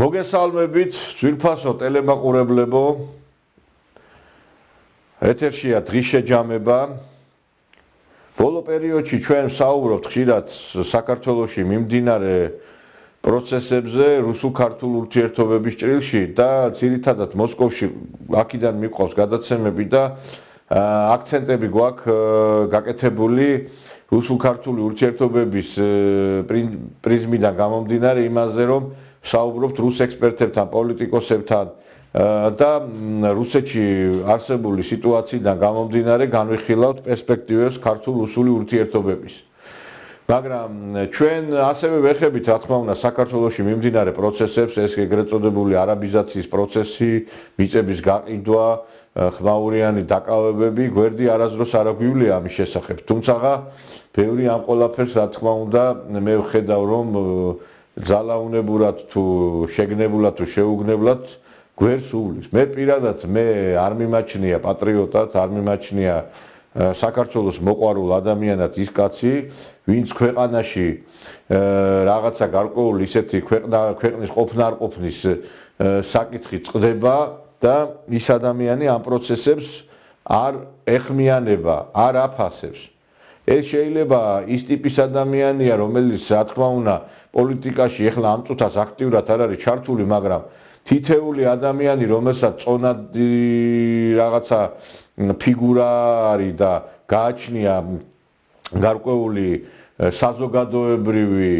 მოგესალმებით, ძვირფასო ტელემაყურებლებო. ეთერშია დღის შეჯამება. ბოლო პერიოდში ჩვენ საუბრობთ ხშირად საქართველოში მიმდინარე პროცესებზე, რუსულ-ქართულ ურთიერთობების ჭრილში და ძირითადად მოსკოვში აქედან მიყვავს გადაცემები და აქცენტები გვაქვს გაკეთებული რუსულ-ქართული ურთიერთობების პრიზმიდან გამომდინარე იმაზე, რომ საუბრობთ რუს ექსპერტებთან, პოლიტიკოსებთან და რუსეთში არსებული სიტუაციიდან გამომდინარე განვიხილავთ პერსპექტივებს ქართულ-რუსული ურთიერთობების. მაგრამ ჩვენ ასევე ვეხებით, რა თქმა უნდა, საქართველოში მიმდინარე პროცესებს, ეს ეგრეთ წოდებული არაბიზაციის პროცესი, მიწების გაყიდვა, ხმაურიანი დაკავებები, გვერდი არასდროს არ აგვივლია ამის შესახებ. თუმცა ბევრი ამ ყველაფერს, რა თქმა უნდა, მე ვხედავ, რომ ძალაუნებურად თუ შეგნებულად თუ შეუგნებლად გვერდს უვლის. მე პირადად არ მიმაჩნია პატრიოტად, არ მიმაჩნია საქართველოს მოყვარულ ადამიანად ის კაცი, ვინც ქვეყანაში რაღაცა გარკვეული ისეთი ქვეყნის ყოფნა-არყოფნის საკითხი წყდება და ის ადამიანი ამ პროცესებს არ ეხმიანება, არ აფასებს. ეს შეიძლება ის ტიპის ადამიანია, რომელიც, რა თქმა უნდა, პოლიტიკაში ეხლა ამ წუთას აქტიურად არ არის ჩართული, მაგრამ თითეული ადამიანი, რომელსაც წონადი რაღაცა ფიგურა არის და გააჩნია გარკვეული საზოგადოებრივი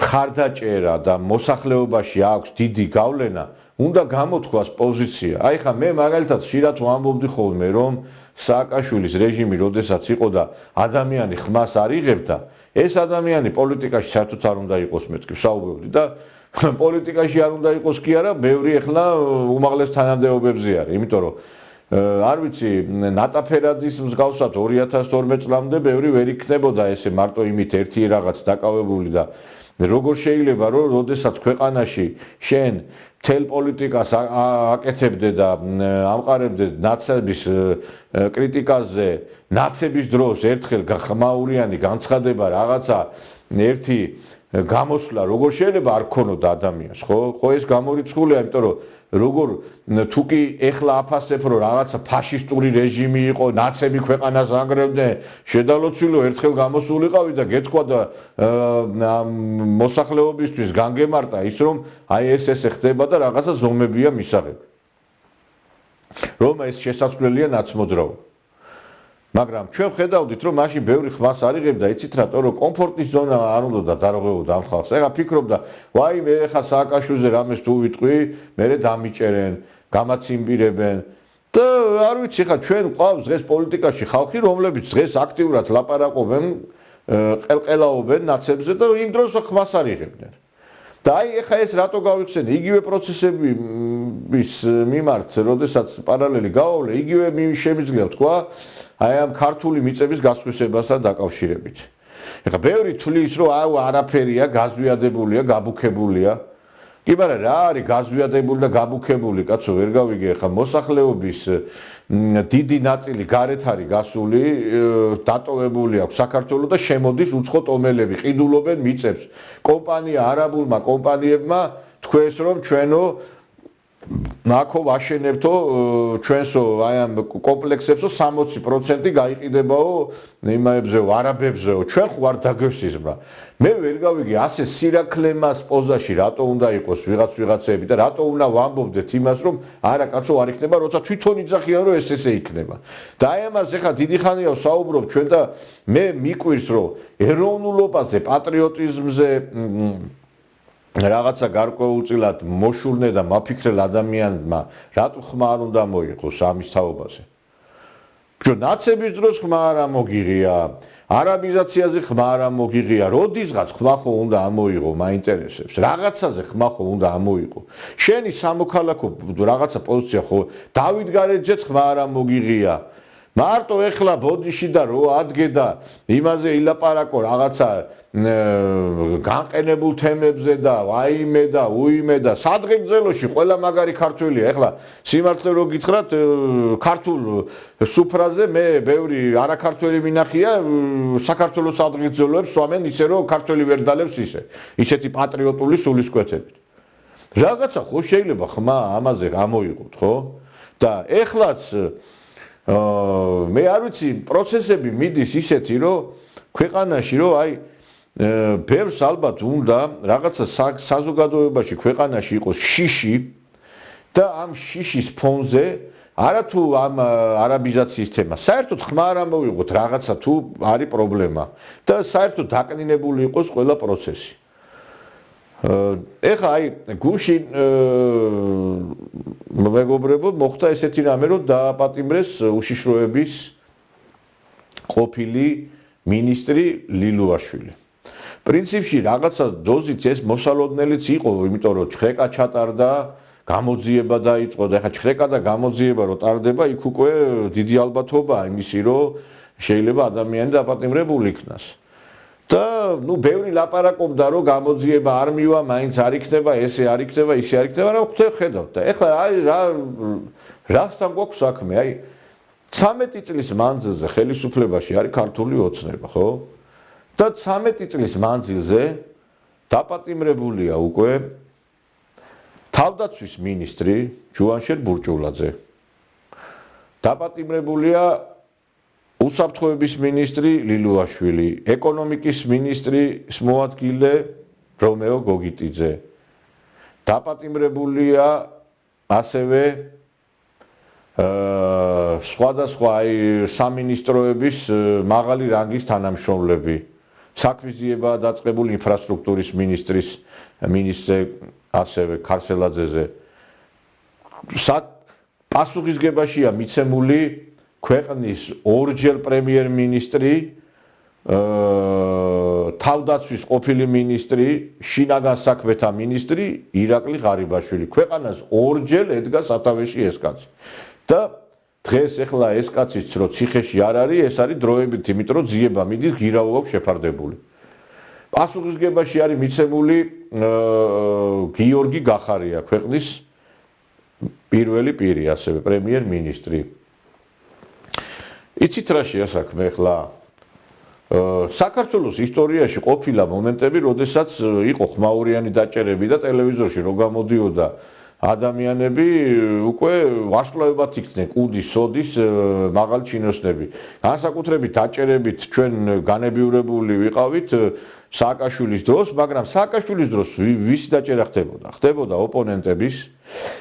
ხარდაჭერა და მოსახლეობაში აქვს დიდი გავლენა, უნდა გამოთქვას პოზიცია. აი ხა მე მაგალითად ხშირად ვამბობდი ხოლმე, რომ სააკაშვილის რეჟიმი როდესაც იყო და ადამიანი ხმას არ იღებდა, ეს ადამიანი პოლიტიკაში საერთოდ არ უნდა იყოს, მეთქი ვსაუბრობდი და პოლიტიკაში არ უნდა იყოს კი არა, ბევრი ახლა უმაღლეს თანამდებობებზე არის, იმიტომ რომ არ ვიცი, ნატა ფერაძის მსგავსად 2012 წლამდე ბევრი ვერ იქნებოდა ესე მარტო იმით ერთი რაღაც დაკავებული და როგორ შეიძლება რომ როდესაც ქვეყანაში შენ მთელ პოლიტიკას აკეთებდე და ამყარებდე ნაცების კრიტიკაზე, ნაცების დროს ერთხელ ხმაურიანი განცხადება რაღაცა ერთი გამოსვლა როგორ შეიძლება არ ქონოდა ადამიანს, ხო ეს გამორიცხულია, იმიტომ რომ როგორ თუ კი ეხლა აფასებ რომ რაღაცა ფაშისტური რეჟიმი იყო, ნაცები ქვეყანას ანგრევდნენ, შედალოცილო ერთხელ გამოსულიყავი და გეთქვა და მოსახლეობისთვის განგემართა ის რომ აი ეს ხდება და რაღაცა ზომებია მისაღები. რომ ეს შესაძლებელია ნაცმოძრაობა. მაგრამ ჩვენ ხედავდით რომ მაშინ ბევრი ხმას არ იღებდა, იცით რატო რომ კომფორტის ზონა არ უნდა და დარღვევოდა ამ ხალხს. ეხლა ფიქრობდა, ვაი მე ეხლა სააკაშვილზე რამეს თუ ვიტყვი, მერე დამიჭერენ, გამაციმბირებენ და არ ვიცი, ეხლა ჩვენ ყავს დღეს პოლიტიკაში ხალხი, რომლებიც დღეს აქტიურად ლაპარაკობენ, ყელყელაობენ ნაცებზე და იმ დროს ხმას არ იღებდნენ. და აი ეხლა ეს რატო გავიხსენე, იგივე პროცესების მიმართ, როდესაც პარალელი გავავლე, იგივე შემიძლია თქვა აი ამ ქართული მიწების გასხვისებასთან დაკავშირებით. ეხლა ბევრი თვლის რომ აუ არაფერია, გაზვიადებულია, გაბუქებულია. კი მაგრამ რა არის გაზვიადებული და გაბუქებული, კაცო, ვერ გავიგე, ეხლა მოსახლეობის დიდი ნაწილი გარეთ არის გასული, დატოვებული აქვს საქართველოს და შემოდის უცხო ტომელები, ყიდულობენ მიწებს. კომპანია არაბულმა კომპანიებმა თქვეს რომ ჩვენო ნაკო ვაშენებთო ჩვენსო აი ამ კომპლექსებსო 60% გაიყიდებაო იმაებზეო, არაბებზეო, ჩვენ ხوار დაგვესიზმრა. მე ვერ გავიგე ასე სირაკლემას პოზაში რატო უნდა იყოს ვიღაცები და რატო უნდა ვამბობდეთ იმას რომ არა კაცო არ იქნება, როცა თვითონ იძახიან რომ ესე იქნება. და აი ამას ეხლა დიდი ხანია ვსაუბრობ ჩვენ და მე მიკვირს რომ ეროვნულობაზე, პატრიოტიზმზე რაღაცა გარკვეულწილად მოშურნე და მაფიქრელ ადამიანმა რატო ხმა არ უნდა მოიყოს ამის თაობაზე. ბჭო ნაცების დროს ხმა არ ამოგიღია, არაბიზაციაზე ხმა არ ამოგიღია, როდისღაც ხმა ხო უნდა ამოიღო, მაინტერესებს. რაღაცაზე ხმა ხო უნდა ამოიღო. შენი სამოქალაქო რაღაცა პოზიცია ხო დავით გარეჯეც ხმა არ ამოგიღია. მარტო ეხლა ბოდიში და რო ადგე და იმაზე ილაპარაკო რაღაცა განყენებულ თემებზე და ვაიმე და უიმე და სადღეგრძელოში ყველა მაგარი ქართველია. ეხლა სიმართლე რო გითხრათ ქართულ სუფრაზე მე ბევრი არაქართველი მინახია საქართველოს სადღეგრძელოებს სვამენ ისე რომ ქართველი ვერ დალევს ისეთი პატრიოტული სულისკვეთებით. რაღაცა ხო შეიძლება ხმა ამაზე გამოიყოთ, ხო? და ეხლაც მე არ ვიცი პროცესები მიდის ისეთი რომ ქვეყანაში რომ აი ბევრს ალბათ უნდა რაღაცა საზოგადოებაში ქვეყანაში იყოს შიში და ამ შიშის ფონზე არათუ ამ არაბიზაციის თემა საერთოდ ხმა არ ამოვიღოთ რაღაცა თუ არის პრობლემა და საერთოდ დაკნინებული იყოს ყველა პროცესი. ეხლა აი გუშინ მეგობრებო მოხდა ესეთი რამე რომ დააპატიმრეს უშიშროების ყოფილი მინისტრი ლილუაშვილი. პრინციპში რაღაცა დოზით ეს მოსალოდნელიც იყო, იმიტომ რომ ჩხეკა ჩატარდა, გამოძიება დაიწყო და ეხლა ჩხეკა და გამოძიება რო ტარდება, იქ უკვე დიდი ალბათობაა იმისი, რომ შეიძლება ადამიანი დაპატიმრებული იქნას. და ნუ ბევრი ლაპარაკობდა რომ გამოძიება არ მივა, მაინც არ იქნება, ესე არ იქნება, ისე არ იქნება, რა ხედავთ და ეხლა აი რასთან გვაქვს საქმე, აი 13 წლის მანძილზე ხელისუფლებაში არის ქართული ოცნება, ხო? და 13 წლის მანძილზე დაპატიმრებულია უკვე თავდაცვის მინისტრი ჯუანშერ ბურჭულაძე. დაპატიმრებულია უსაფრთხოების მინისტრი ლილუაშვილი, ეკონომიკის მინისტრის მოადგილე რომეო გოგიტიძე. დაპატიმრებულია ასევე სხვადასხვა სამინისტროების მაღალი რანგის თანამშრომლები. საქმისძიებაა დაწყებული ინფრასტრუქტურის მინისტრე ასევე ქარსელაძეზე. პასუხისგებაშია მიცემული ქვეყნის ორჯერ პრემიერ-მინისტრი, თავდაცვის ყოფილი მინისტრი, შინაგან საქმეთა მინისტრი ირაკლი ღარიბაშვილი. ქვეყანას ორჯერ ედგა სათავეში ეს კაცი. და დღეს ეხლა ეს კაციც რო ციხეში არ არის, ეს არის დროებით, იმიტომ რომ ძიება მიდის, ღირავ აქვს შეფარდებული. პასუხისგებაში არის მიცემული გიორგი გახარია, ქვეყნის პირველი პირი, ასევე პრემიერ-მინისტრი. იცით რა შეასაქმე ეხლა საქართველოს ისტორიაში ყოფილა მომენტები, როდესაც იყო ხმაურიანი დაჭერები და ტელევიზორში რო გამოდიოდა ადამიანები უკვე ვარსკვლავებად იქდნენ კუდის, სოდის მაღალ ჩინოსნები. განსაკუთრებით დაჭერებით ჩვენ განებიურებული ვიყავით სააკაშვილის დროს, მაგრამ სააკაშვილის დროს ვის დაჭერა ხდებოდა? ხდებოდა ოპონენტების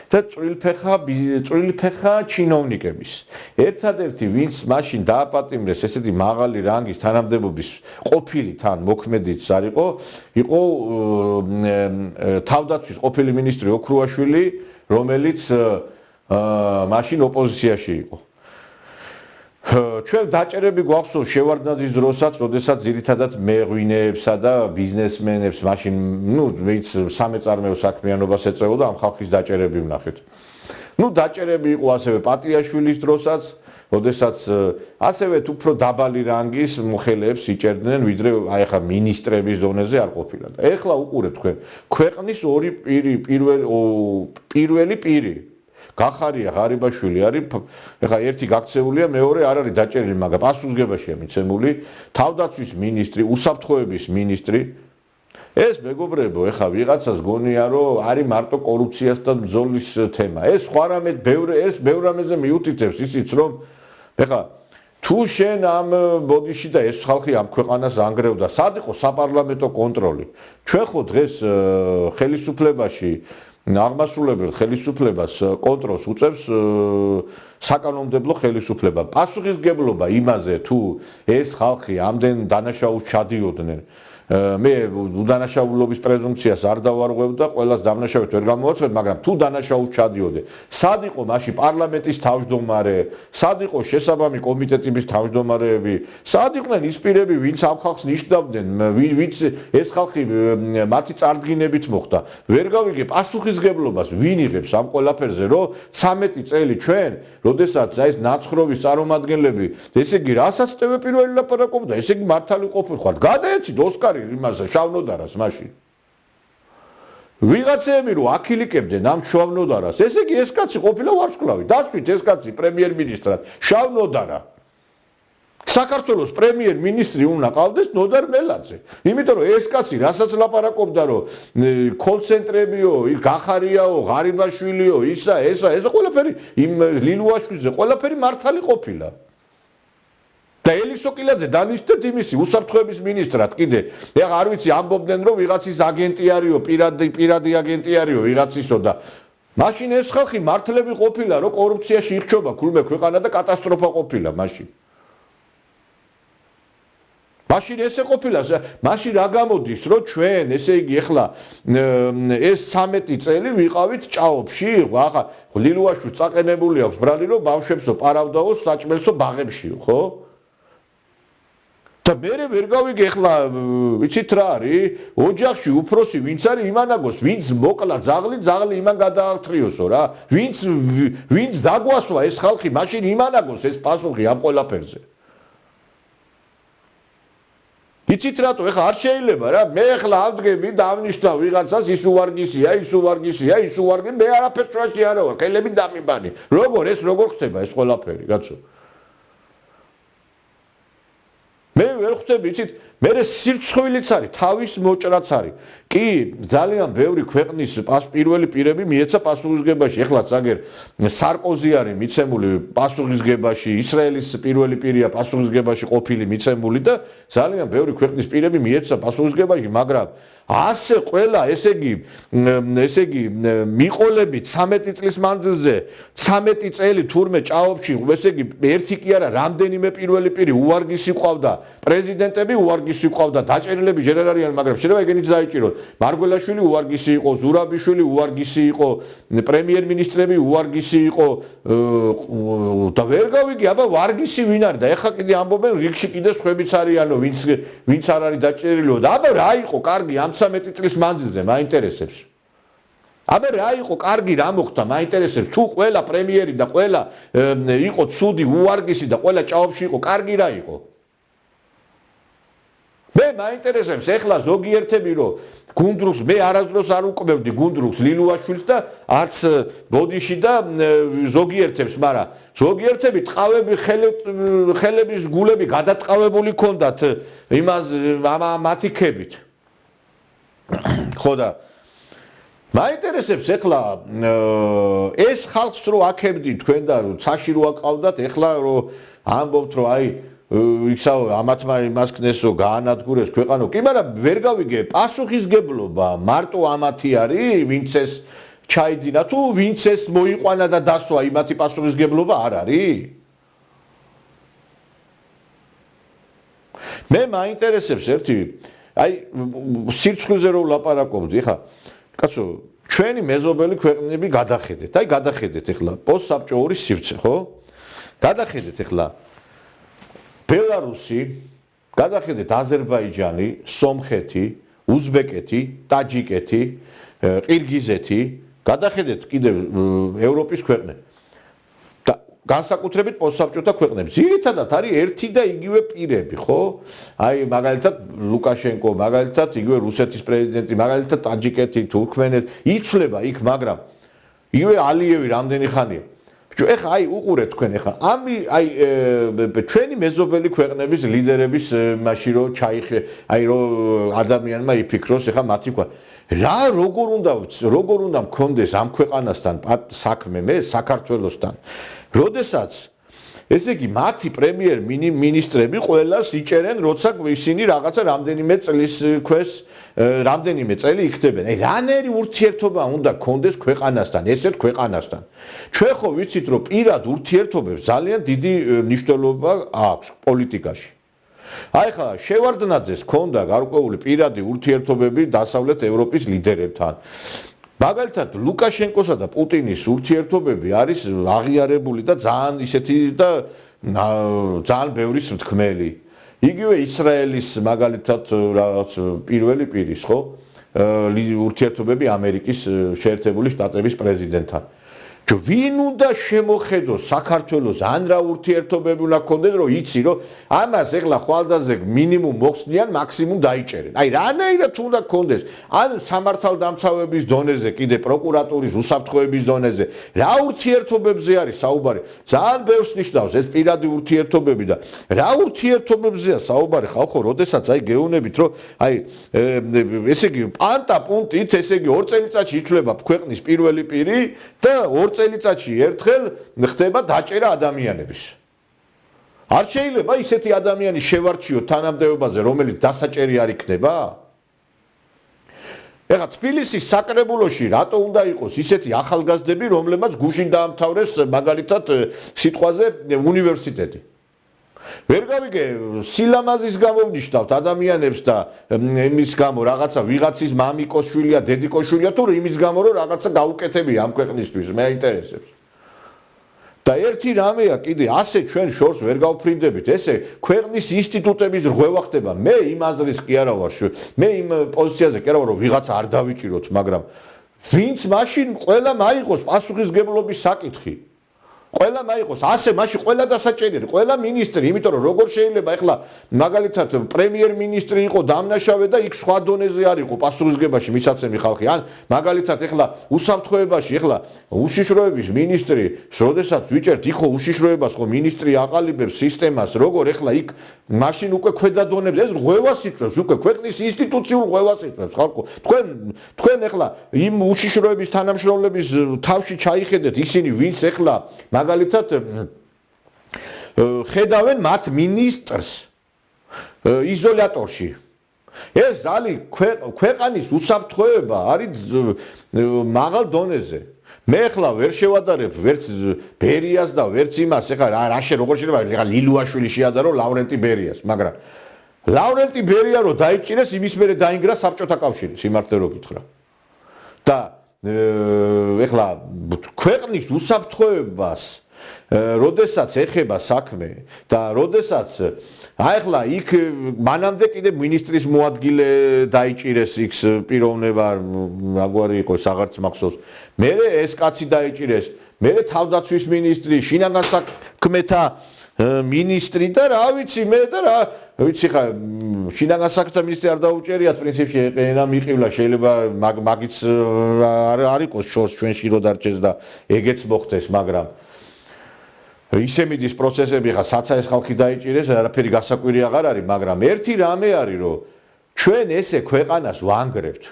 და წვრილფეხა ჩინოვნიკების. ერთადერთი ვინც მაშინ დააპატიმრეს ესეთი მაღალი რანგის თანამდებობის ყოფილი თან მოქმედიც არ იყო თავდაცვის ყოფილი მინისტრი ოქრუაშვილი, რომელიც მაშინ ოპოზიციაში იყო. ჩვენ დაჭერები გვახსოვს შევარდნაძის დროსაც, როდესაც ძირითადად მეღვინეებსა და ბიზნესმენებს მაშინ, ვინც სამეწარმეო საქმიანობას ეწეოდა, ამ ხალხის დაჭერები ვნახეთ. დაჭერები იყო ასევე პატიაშვილის დროსაც, როდესაც ასევე უფრო დაბალი რანგის მოხელეებს იჭერდნენ, ვიდრე აი ახლა მინისტრების დონეზე არ ყოფილა. და ეხლა უყურეთ თქვენ, ქვეყნის ორი პირველი პირი გახარია ღარიბაშვილი არის, ეხლა ერთი გაქცეულია, მეორე არ არის დაჭერილი, მაგრამ პასუხისგებაშია მიცემული თავდაცვის მინისტრი, უსაფრთხოების მინისტრი. ეს მეგობრებო, ეხლა ვიღაცას გონია, რომ არის მარტო კორუფციასთან ბრძოლის თემა. ეს სხვა რამე ბევრ რამეზე მიუთითებს ისიც, რომ ეხლა თუ შენ ამ ბოდიში და ეს ხალხი ამ ქვეყანას ანგრევდა, სად იყო საპარლამენტო კონტროლი? ჩვენ ხო დღეს ხელისუფლებაში აღმასრულებელ ხელისუფლებას კონტროლს უწევს საკანონმდებლო ხელისუფლება. პასუხისგებლობა იმაზე თუ ეს ხალხი ამდენ დანაშაულს ჩადიოდნენ მე უდანაშაულობის პრეზუმპციას არ დავარღვევ და ყველას დამნაშავედ ვერ გამოვაცხებ, მაგრამ თუ დანაშაულს ჩადიოდე, სად იყო მაშინ პარლამენტის თავმჯდომარე, სად იყო შესაბამი კომიტეტების თავმჯდომარეები, სად იყვნენ ის პირები, ვინც ამ ხალხს ნიშნავდნენ, ვინც ეს ხალხი მათი წარდგინებით მოხდა. ვერ გავიგე პასუხისგებლობას, ვინ იღებს ამ ყველაფერზე, რომ 13 წელი ჩვენ, როდესაც ეს ნაცხროვის წარმომადგენლები, ესე იგი, რასაც ტევე პირველი ლაპარაკობდა, ესე იგი მართალი ყოფილიყავთ. გადაეცით ოსკარი იმასა შავნოდარას მაშინ. ვიღაცები რო აქილიკებდნენ ამ შავნოდარას, ესე იგი ეს კაცი ყოფილა ვარსკვლავი. დასვით ეს კაცი პრემიერ-მინისტრად შავნოდარა. საქართველოს პრემიერ-მინისტრი უნდა ყავდეს ნოდარ მელაძე. იმიტომ რომ ეს კაცი რასაც ლაპარაკობდა რომ კოლცენტრებიო, გახარიაო, ღარიბაშვილიო, ისა, ესა ყველაფერი იმ ლილუაშვილზე ყველაფერი მართალი ყოფილა. და ელისო კილაძე დანიშნეთ იმისი უსაფრთხოების მინისტრად კიდე. ეხლა არ ვიცი ამბობდნენ რომ ვიღაცის აგენტი არისო, პირადი აგენტი არისო ვიღაცისო და მაშინ ეს ხალხი მართლები ყოფილა რომ კორუფციაში იხჩობა ქულმე ქვეყანა და კატასტროფა ყოფილა მაშინ. მაშინ ესე ყოფილა, მაშინ რა გამოდის, რომ ჩვენ, ესე იგი, ეხლა ეს 13 წელი ვიყავით ჭაობში, ახლა ლილუაშვილი წაყენებული აქვს ბრალი, რომ ბავშვებსო პარავდაო, საჭმელსო ბაღებშიო, ხო? და მე ვერ გავიგე ეხლა, ვიცით რა არის? ოჯახში უფროსი ვინც არის, იმან აგოს, ვინც მოკლა ძაღლი იმან გადააქრიოსო რა. ვინც დაგვასვა ეს ხალხი, მაშინ იმან აგოს ეს პასუხი ამ ყველაფერზე. იცით რატო ეხლა არ შეიძლება რა მე ეხლა ავდგები და ავნიშნავ ვიღაცას ის უვარგისია მე არაფერს რაში არა ვარ ხელები დამიბანი როგორ ხდება ეს ყველაფერი კაცო მე ვერ ხვდები იცით მე სირცხვილიც არის თავის მოჭრაც არის კი ძალიან ბევრი ქვეყნის პირველი პირები მიეცა პასუხისგებაში ეხლაც აგერ სარკოზი არის მიცემული პასუხისგებაში ისრაელის პირველი პირია პასუხისგებაში ყოფილი მიცემული და ძალიან ბევრი ქვეყნის პირები მიეცა პასუხისგებაში მაგრამ ასე ყველა ესე იგი მიყოლებით 13 წლის მანძილზე 13 წელი თურმე ჭაობში ესე იგი ერთი კი არა რამდენიმე პირველი პირი უვარგისი ყავდა პრეზიდენტები უვარგისი ყავდა დაჭერილები ჯერ არ არიან მაგრამ შეიძლება ეგენიც დაიჭიროთ მარგველაშვილი უვარგისი იყო ზურაბიშვილი უვარგისი იყო პრემიერ-მინისტრები უვარგისი იყო და ვერ გავიგე აბა ვარგისი ვინ არის და ეხლა კიდე ამბობენ რიგში კიდე სხვებიც არიანო ვინც არ არის დაჭერილიო და აბა რა იყო კარგი ამ 13 წლის მანძილზე მაინტერესებს აბა რა იყო კარგი რა მოხდა მაინტერესებს თუ ყველა პრემიერი და ყველა იყო ცუდი უვარგისი და ყველა ჭაობში იყო კარგი რა იყო მე მაინტერესებს ეხლა ზოგიერთები რომ გუნდრუქს მე არასდროს არ უყმევდი გუნდრუქს ლილუაშვილს და არც ბოდიში და ზოგიერთებს მაგრამ ზოგიერთები ტყავები ხელების გულები გადატყავებული ქონდათ იმას მათი ქებით ხო და მაინტერესებს ეხლა ეს ხალხს რო აქებდი თქვენ და რო ცაში რო აყავდათ ეხლა რო ამბობთ რომ აი იცავ ამათმა იმას ქნესო გაანადგურეს ქვეყანო კი მაგრამ ვერ გავიგე პასუხისგებლობა მარტო ამათი არის ვინც ეს ჩაიდინა თუ ვინც ეს მოიყვანა და დასვა იმათი პასუხისგებლობა არ არის მე მაინტერესებს ერთი აი სირცხვილზე რო ვლაპარაკობდი ხა კაცო ჩვენი მეზობელი ქვეყნები გადახედეთ აი გადახედეთ ეხლა პოსტსაბჭოური სივრცე ხო გადახედეთ ეხლა ბელარუსი, გადახედეთ აზერბაიჯანი, სომხეთი, უზბეკეთი, ტაჯიკეთი, ყირგიზეთი, გადახედეთ კიდევ ევროპის ქვეყნები. და განსაკუთრებით პოსტსაბჭოთა ქვეყნები. ძირითადად არის ერთი და იგივე პირები, ხო? აი მაგალითად ლუკაშენკო, მაგალითად იგივე რუსეთის პრეზიდენტი, მაგალითად ტაჯიკეთი, თურქმენეთი, იცვლება იქ, მაგრამ იგივე ალიევი რამდენი ხანია. ეხლა აი უყურეთ თქვენ ეხლა აი ჩვენი მეზობელი ქვეყნების ლიდერების მაშინ რო ჩაიხე აი რო ადამიანმა იფიქროს ეხლა მათი ყვა რა როგორ უნდა მქონდეს ამ ქვეყანასთან საქმე მე საქართველოსთან როდესაც ესე იგი მათი პრემიერ-მინისტრები ყველას იჭერენ როცა ისინი რაღაცა რამდენიმე წლის ქვეშ რამდენიმე წელი იქნებიან. აი რანერი ურთიერთობა უნდა გქონდეს ქვეყანასთან, ესეთ ქვეყანასთან. ჩვენ ხო ვიცით რომ პირად ურთიერთობებს ძალიან დიდი მნიშვნელობა აქვს პოლიტიკაში. აი ხა შევარდნაძეს ჰქონდა გარკვეული პირადი ურთიერთობები დასავლეთ ევროპის ლიდერებთან. მაგალითად ლუკაშენკოსა და პუტინის ურთიერთობები არის აღიარებული და ძალიან ისეთი და ძალიან ბევრი მთქმელი. იგივე ისრაელის მაგალითად რაღაც პირველი პირის ხო ურთიერთობები ამერიკის შეერთებული შტატების პრეზიდენტთან. ვინ უნდა შემოხედოს საქართველოს ან რა ურთიერთობები უნდა გქონდეს რომ იცი რომ ამას ეხლა ხვალდაზე მინიმუმ მოხსნიან მაქსიმუმ დაიჭერენ. აი რანაირად უნდა გქონდეს ან სამართალდამცავების დონეზე კიდე პროკურატურის უსაფრთხოების დონეზე რა ურთიერთობებზე არის საუბარი ძალიან ბევრს ნიშნავს ეს პირადი ურთიერთობები და რა ურთიერთობებზეა საუბარი ხალხო როდესაც აი გეუბნებით რომ აი ესე იგი პანტა პუნტით ესე იგი 2 წელიწადში იცვლება ქვეყნის პირველი პირი და 2 წელიწადში ერთხელ ხდება დაჭერა ადამიანების. არ შეიძლება ისეთი ადამიანი შევარჩიოთ თანამდებობაზე, რომელიც დასაჭერი არ იქნება? ეხლა თბილისის საკრებულოში რატო უნდა იყოს ისეთი ახალგაზრდები, რომლებმაც გუშინ დაამთავრეს მაგალითად სიტყვაზე უნივერსიტეტი? ვერ გავიგე სილამაზის გამო ვნიშნავთ ადამიანებს და იმის გამო რაღაცა ვიღაცის მამიკოშვილია, დედიკოშვილია თუ იმის გამო რომ რაღაცა გაუკეთებია ამ ქვეყნისთვის, მე აინტერესებს. და ერთი რამეა კიდე ასე ჩვენ შორს ვერ გავფრინდებით, ესე ქვეყნის ინსტიტუტების რღვევა ხდება. მე იმ აზრის კი არა ვარ, მე იმ პოზიციაზე კი არა ვარ, რომ ვიღაცა არ დავიჭიროთ, მაგრამ ვინც მაშინ ყველა მაიღოს პასუხისგებლობის საკითხი. ყველა მაიყოს ასე მაშინ ყველა დასაჭერია ყველა მინისტრი იმიტომ რომ როგორ შეიძლება ეხლა მაგალითად პრემიერ-მინისტრი იყო დამნაშავე და იქ სხვა დონეზე არ იყო პასუხისგებაში მისაცემი ხალხი ან მაგალითად ეხლა უსაფრთხოებაში ეხლა უშიშროების მინისტრი როდესაც ვიჭერთ იქ ხო უშიშროებას ხო მინისტრი აყალიბებს სისტემას როგორ ეხლა იქ მაშინ უკვე ქვედა დონებზე ეს ღვევას იწევს უკვე ქვეყნის ინსტიტუციურ ღვევას იწევს ხალხო თქვენ ეხლა იმ უშიშროების თანამშრომლების თავში ჩაიხედეთ ისინი ვინც ეხლა მაგალითად ხედავენ მათ მინისტრს იზოლატორში ეს ზალი ქვეყანის უსაფრთხოება არის მაღალ დონეზე მე ახლა ვერ შევადარებ ვერც ბერიას და ვერც იმას ახლა რა როგორ შეიძლება ახლა ლილუაშვილი შეადარო ლავრენტი ბერიას მაგრამ ლავრენტი ბერია რო დაიჭირეს იმის მერე დაინგრა საბჭოთა კავშირი სიმართლე რო გითხრა და ეხლა ქვეყნის უსაფრთხოებას როდესაც ეხება საქმე და როდესაც ახლა იქ მანამდე კიდე მინისტრის მოადგილე დაიჭირეს იქ პიროვნება რაგვარი იყო აღარც მახსოვს მე ეს კაცი დაიჭირეს მე თავდაცვის მინისტრი შინაგან საქმეთა მინისტრი და რა ვიცი მე და რა ვიცი ხა შინაგან საქმეთა მინისტრი არ დაუჭერიათ პრინციპში ენა მიყივლა შეიძლება მაგიც არ იყოს შორს ჩვენში რო დარჩეს და ეგეც მოხდეს მაგრამ ისემიდის პროცესები ხა საცაეს ხალხი დაიჭირეს არაფერი გასაკვირი აღარ არის მაგრამ ერთი რამე არის რომ ჩვენ ესე ქვეყანას ვანგრევთ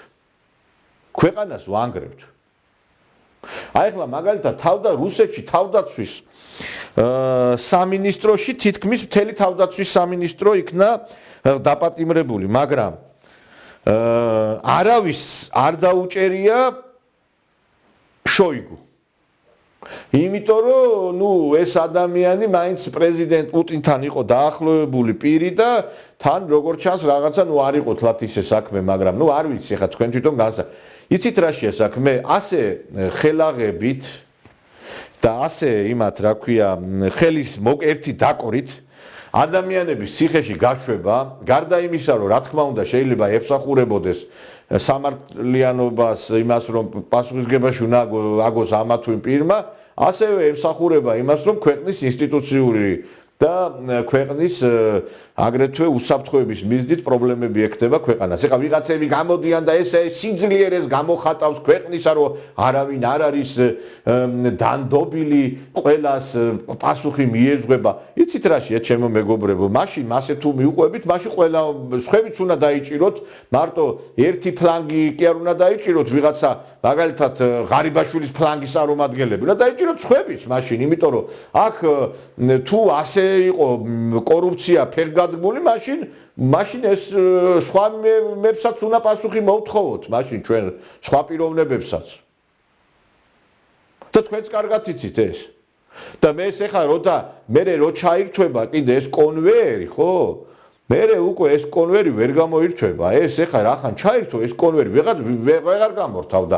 აი ხლა მაგალითად რუსეთში თავდაცვის სამინისტროში თითქმის მთელი თავდაცვის სამინისტრო იქნა დაპატიმრებული მაგრამ არავის არ დაუჭერია შოიგუ იმიტომ რომ ეს ადამიანი მაინც პრეზიდენტ პუტინთან იყო დაახლოებული პირი და თან როგორ ჩანს რაღაცა არ იყო თლათ ისე საქმე მაგრამ არ ვიცი ხა თქვენ თვითონ იცით რა შეა საქმე ასე ხელაღებით და ასე იმათ რა ქვია ხელის ერთი დაკორით ადამიანების ციხეში გაშვება გარდა იმისა რომ რა თქმა უნდა შეიძლება ემსახურებოდეს სამართლიანობას იმას რომ პასუხისგებაში უნდა აგოს ამა თუ იმ პირმა ასევე ემსახურება იმას რომ ქვეყნის ინსტიტუციური და ქვეყნის აგრეთვე უსაფრთხოების მიზნით პრობლემები ექნება ქვეყანას. ეხლა ვიღაცები გამოდიან და ეს სიძლიერეს გამოხატავს ქვეყნისა რომ არავინ არ არის დანდობილი ყველას პასუხი მიეძღვება. იცით რაშია ჩემო მეგობრებო, მაშინ მასე თუ მიუყვებით, მაშინ ყველა სხვებიც უნდა დაიჭიროთ, მარტო ერთი ფლანგი კი არ უნდა დაიჭიროთ ვიღაცა მაგალითად ღარიბაშვილის ფლანგის წარმომადგენლები. უნდა დაიჭიროთ სხვებიც მაშინ, იმიტომ რომ აქ თუ ასე იყო კორუფცია ფერგადგმული, მაშინ ეს სხვა მეებსაც უნდა პასუხი მოვთხოვოთ, მაშინ ჩვენ სხვა პიროვნებებსაც. და თქვენც კარგად იცით ეს. და მე ეს ეხლა მე რო ჩაირთვება კიდე ეს კონვეიერი, ხო? მერე უკვე ეს კონვერი ვერ გამოირთვება, ეს ეხა რახან ჩაირთო ეს კონვერი ვეღარ გამორთავდა.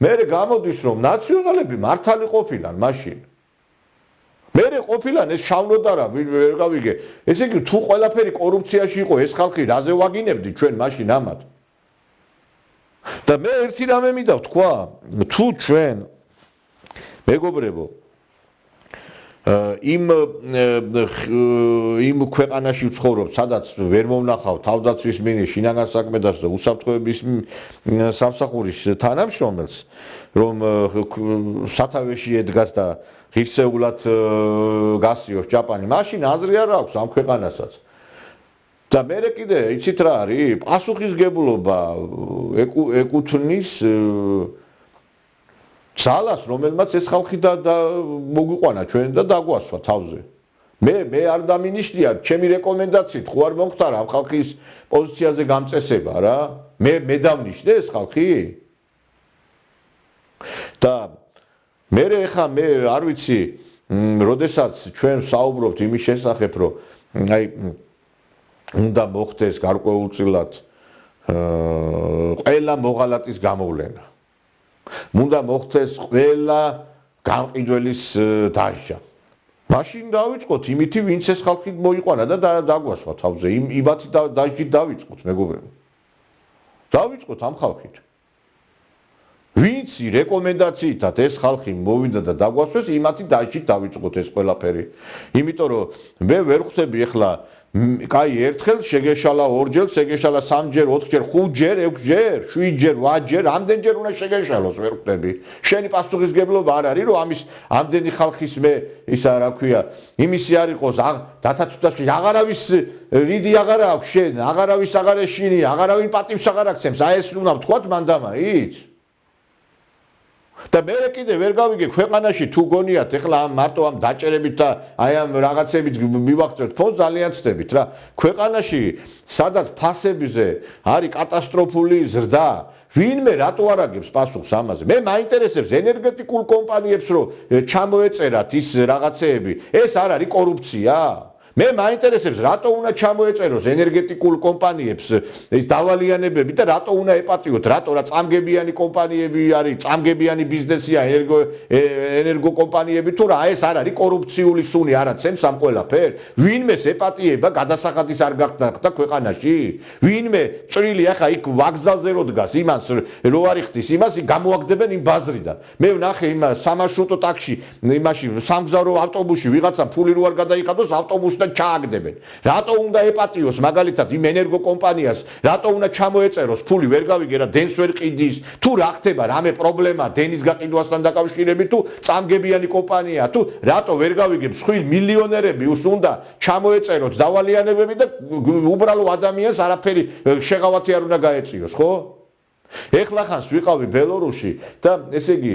მერე გამოდის რომ ნაციონალები მართალი ყოფილან მაშინ. მერე ყოფილან ეს შავნოდარა ვერ გავიგე. ესე იგი თუ ყველაფერი კორუფციაში იყო ეს ხალხი რაზე ვაგინებდი ჩვენ მაშინ ამათ. და მე ერთი რამე მინდა ვთქვა, თუ ჩვენ მეგობრებო იმ ქვეყანაში ვცხოვრობ, სადაც ვერ მომნახავ თავდაცვის მინისტრის, შინაგან საქმედას და უსაფრთხოების სამსახურის თანამშრომელს, რომ სათავეში ედგას და ღირსეულად გასიოს ჭაპანი, მაშინ აზრი არ აქვს ამ ქვეყანასაც. და მერე კიდე იცით რა არის? პასუხისგებლობა ეკუთვნის ძალას, რომელმაც ეს ხალხი მოგვიყვანა ჩვენ და დაგვასვა თავზე. მე არ დამინიშნია, ჩემი რეკომენდაციით ხო არ მომختار ამ ხალხის პოზიციაზე გამწესება რა. მე დავნიშნე ეს ხალხი? და მე არ ვიცი, როდესაც ჩვენ საუბრობთ იმის შესახებ, რომ აი უნდა მოხდეს გარკვეულწილად ყველა მოღალატის გამოვლენა. უნდა მოხდეს ყველა გამყიდველის დასჯა. მაშინ დავიწყოთ იმითი, ვინც ეს ხალხი მოიყვანა და დაგვასვა თავზე. იმათი დასჯით დავიწყოთ, მეგობრებო. დავიწყოთ ამ ხალხით. ვინც რეკომენდაციითაც ეს ხალხი მოვიდა და დაგვასვეს, იმათი დასჯით დავიწყოთ ეს ყველაფერი. იმიტომ რომ მე ვერ ხვდები ახლა კაი ერთხელ შეგეშალა ორჯერ, შეგეშალა სამჯერ, ოთხჯერ, ხუთჯერ, ექვსჯერ, შვიდჯერ, ვათჯერ, ამდენჯერ უნდა შეგეშალოს ვერ ხვდები. შენი პასუხისგებლობა არ არის, რომ ამის ამდენი ხალხის მე ისა რა ქვია, იმისი არ იყოს, დათაცვაში აღარავის რიდი აღარა აქვს შენ, აღარავის აღარ ეშინი, აღარავინ პატივს აღარ აქცემს. აი ეს უნდა ვთქვათ მანდამა, იც? და მე კიდე ვერ გავიგე ქვეყანაში თუ გონიათ ეხლა მარტო ამ დაჭერებით და აი ამ რაღაცებით მივახცევთ ფონს ძალიან ცდებით რა. ქვეყანაში სადაც ფასებზე არის კატასტროფული ზრდა, ვინმე რატო არ აგებს პასუხს ამაზე? მე მაინტერესებს ენერგეტიკულ კომპანიებს რომ ჩამოეწერათ ის რაღაცეები, ეს არ არის კორუფცია? მე მაინტერესებს რატო უნდა ჩამოეწეროს ენერგეტიკულ კომპანიებს დავალიანებები და რატო უნდა ეპატიოთ, რატო რა წამგებიანი კომპანიები არის, წამგებიანი ბიზნესია ენერგო კომპანიები თუ რა, ეს არ არის კორუფციული სუნი არ აცემს ამ ყველაფერს? ვინმეს ეპატიება გადასახადის არ გახდა ქვეყანაში? ვინმე წვრილი ახლა იქ ვაგზალზე რო დგას, იმას რო არ იხდის, იმას გამოაგდებენ იმ ბაზრიდან. მე ვნახე იმ სამარშრუტო ტაქსში, იმაში სამგზავრო ავტობუსში ვიღაცა ფული რო არ გადაიხადოს ავტობუსს ჩააგდებენ. რატო უნდა ეპატიოს მაგალითად იმ ენერგო კომპანიას, რატო უნდა ჩამოეწეროს ფული ვერ გავიგე რა დენს ვერ ყიდის, თუ რა ხდება რამე პრობლემა დენის გაყიდვასთან დაკავშირებით, თუ წამგებიანი კომპანია, თუ რატო ვერ გავიგე მსხვილ მილიონერები უნდა ჩამოეწეროთ დავალიანებები და უბრალო ადამიანს არაფერი შეღავათი არ უნდა გაეწიოს, ხო? ეხლა ხანს ვიყავი ბელორუსში და ესე იგი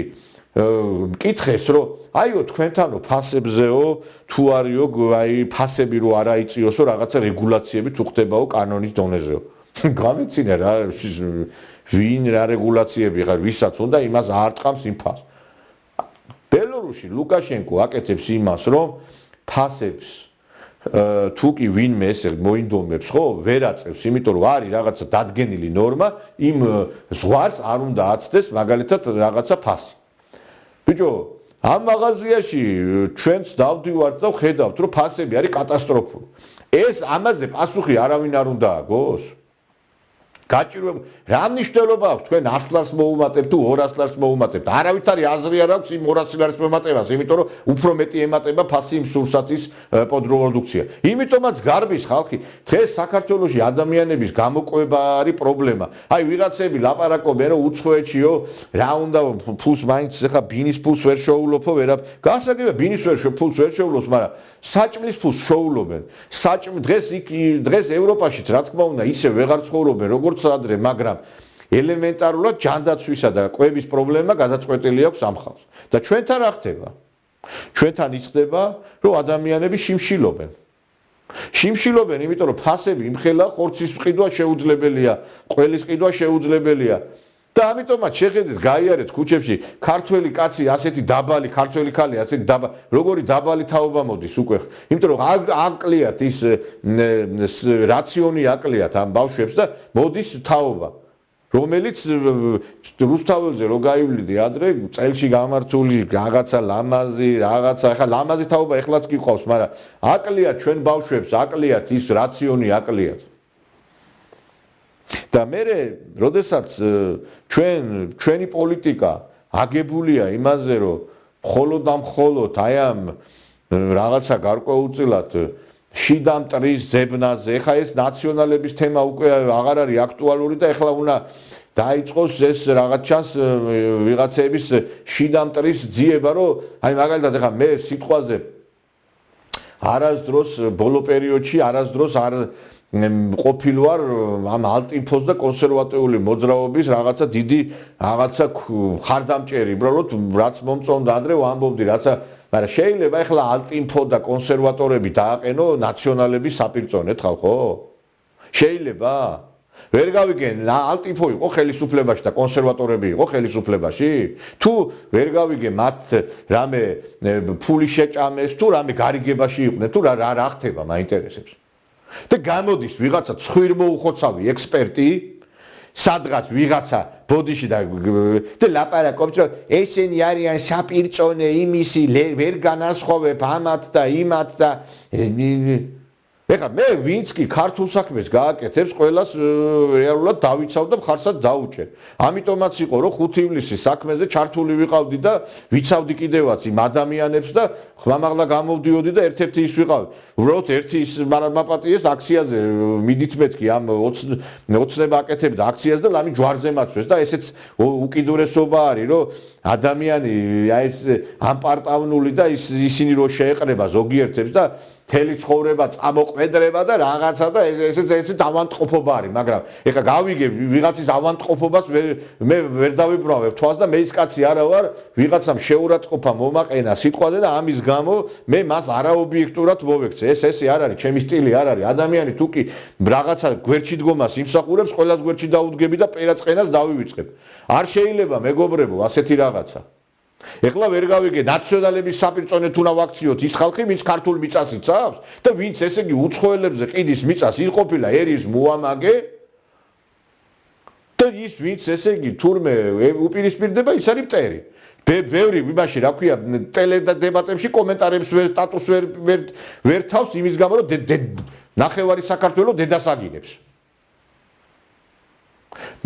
მკითხეს რომ აიო თქვენთანო ფასებზეო თუ არისო აი ფასები რო არ აიწიოსო რაღაცა რეგულაციები თუ ხდებაო კანონის დონეზეო გამიცინე რა ვინ რა რეგულაციები ხარ ვისაც უნდა იმას აარტყამს იმ ფასს ბელორუსში ლუკაშენკო აკეთებს იმას რომ ფასებს თუ კი ვინმე ესე მოინდომებს ხო ვერ აწევს იმიტომ რომ არის რაღაცა დადგენილი ნორმა იმ ზღვარს არ უნდა აცდეს მაგალითად რაღაცა ფასი ბიჭო ამ მაღაზიაში ჩვენც დავდივართ და ხედავთ რომ ფასები არის კატასტროფული ეს ამაზე პასუხი არავინ არ უნდა აგოს გაჭირვება რა მნიშვნელობა აქვს თქვენ 100 ლარს მოუმატებთ თუ 200 ლარს მოუმატებთ არავითარი აზრი არ აქვს იმ 200 ლარის მომატებას იმიტომ რომ უფრო მეტი ემატება ფასი იმ სურსათის პროდუქცია იმიტომაც გარბის ხალხი დღეს საქართველოში ადამიანების გამოყვება არის პრობლემა აი ვიღაცები ლაპარაკობენ რომ უცხოეთშიო რა უნდა ფულს მაინც ხა ბინის ფულს ვერ შოულობო ვერაფ გასაგებია ბინის ფულს ვერ შოულობს მაგრამ საჭმლის ფულს შოულობენ დღეს ევროპაშიც რა თქმა უნდა ისე ვეღარ ცხოვრობენ როგორც ადრე მაგრამ ელემენტარულად ჯანდაცვისა და კვების პრობლემა გადაწყვეტილი აქვს ამ ხალხს და ჩვენთან რა ხდება ჩვენთან ის ხდება რომ ადამიანები შიმშილობენ იმიტომ რომ ფასები იმხელა ხორცის ყიდვა შეუძლებელია ყველის ყიდვა შეუძლებელია და ამიტომაც შეხედეთ, გაიარეთ ქუჩებში ქართველი კაცი ასეთი დაბალი, ქართველი ქალი ასეთი დაბალი, როგორი დაბალი თაობა მოდის უკვე. იმიტომ რომ აკლიათ ის რაციონი აკლიათ ამ ბავშვებს და მოდის თაობა. რომელიც რუსთაველზე რო გაივლიდი ადრე წელში გამართული რაღაცა ლამაზი რაღაცა ახლა ლამაზი თაობა ეხლაც კი ყავს მაგრამ აკლიათ ჩვენ ბავშვებს აკლიათ ის რაციონი აკლიათ და მე როდესაც ჩვენი პოლიტიკა აგებულია იმაზე რომ მხოლოდ და მხოლოდ აი ამ რაღაცა გარკვეულწილად შიდა მტრის ზებნაზე ეხა ეს ნაციონალების თემა უკვე აღარ არის აქტუალური და ეხლა უნდა დაიწყოს ეს რაღაც ჩანს ვიღაცების შიდა მტრის ძიება რომ აი მაგალითად ეხა მე სიტყვაზე არასდროს ბოლო პერიოდში არასდროს არ ყოფილ ვარ ამ ალტინფოს და კონსერვატიული მოძრაობის რაღაცა დიდი რაღაცა ხარდამჭერი უბრალოდ რაც მომწონდა ადრე ვამბობდი რაცა მაგრამ შეიძლება ახლა ალტინფო და კონსერვატორები დააყენო ნაციონალების საპირწონედ ხალხო? შეიძლება? ვერ გავიგენ, ალტინფო იყო ხელისუფლებაში და კონსერვატორები იყო ხელისუფლებაში? თუ ვერ გავიგენ მათ რამე ფული შეჭამეს თუ რამე გარიგებაში იყვნენ თუ რა ხდება მაინტერესებს. და გამოდის ვიღაცა ცხვირმოუხოცავი ექსპერტი სადღაც ვიღაცა ბოდიში და ლაპარაკობს რომ ესენი არიან საპირწონე იმისი ვერ განასხვავებ ამათ და იმათ და ეხლა მე ვინც კი ქართულ საქმეს გააკეთებს ყველას რეალურად დავიცავ და მხარსაც დაუჭერ ამიტომაც იყო რომ 5 ივლისის საქმეზე ჩართული ვიყავდი და ვიცავდი კიდევაც იმ ადამიანებს და ხმამაღლა გამოვდიოდი და ერთ-ერთი ის ვიყავი უბრალოდ ერთი ის მაპატიეს აქციაზე მიდით მეთქი ამ ოცნება აკეთებდა აქციას და ლამი ჯვარზე მაცვეს და ესეც უკიდურესობა არის რომ ადამიანი აი ეს ამპარტავნული და ისინი რო შეეყრება ზოგიერთებს და თელი ცხოვრება წამოყვედრება და რაღაცა და ესეც ავანტყოფობა არის მაგრამ ეხლა გავიგებ ვიღაცის ავანტყოფობას მე ვერ დავიბრუნავებ თვალს და მე ის კაცი არა ვარ ვიღაცამ შეურაცხყოფა მომაყენა სიტყვაზე და ამის გამო მე მას არაობიექტურად მოვექცე ესე არ არის ჩემი სტილი არ არის ადამიანი თუ კი რაღაცა გვერდში დგომას იმსახურებს ყველას გვერდში დაუდგები და პერაწყენას დავივიწყებ არ შეიძლება მეგობრებო ასეთი რაღაცა ეხლა ვერ გავიგე ნაციონალების საპირწონედ უნდა ვაქციოთ ის ხალხი ვინც ქართულ მიწას იცავს და ვინც ესე იგი უცხოელებზე ყიდის მიწას ის ყოფილა ერის მოამაგე და ის ვინც ესე იგი თურმე უპირისპირდება ის არის მტერი ბევრი იმაში რა ქვია ტელედებატებში კომენტარებს სტატუს ვერ თავს იმის გამო რომ ნახევარი საქართველოს დედას აგინებს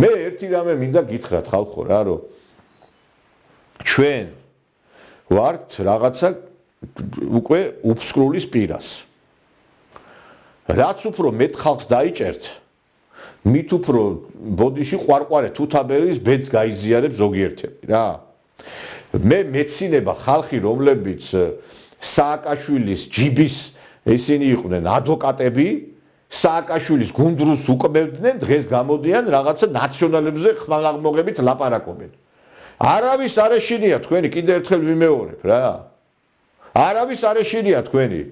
მე ერთი რამე მინდა გითხრათ ხალხო რა რომ ჩვენ ვართ რაღაცა უკვე უფსკრულის პირას. რაც უფრო მეტ ხალხს დაიჭერთ, მით უფრო ბოდიში ყვარყვარე თუთაბერის ბედს გაიზიარებს ზოგიერთები რა. მე მეცინება ხალხი რომლებიც სააკაშვილის ჯიბის ისინი იყვნენ ადვოკატები სააკაშვილის გუნდროს უკმევდნენ დღეს გამოდიან რაღაცა ნაციონალებზე ხმალაღმოღებით ლაპარაკობენ. არავის არ ეშინია თქვენი კიდევ ერთხელ ვიმეორებ რა. არავის არ ეშინია თქვენი.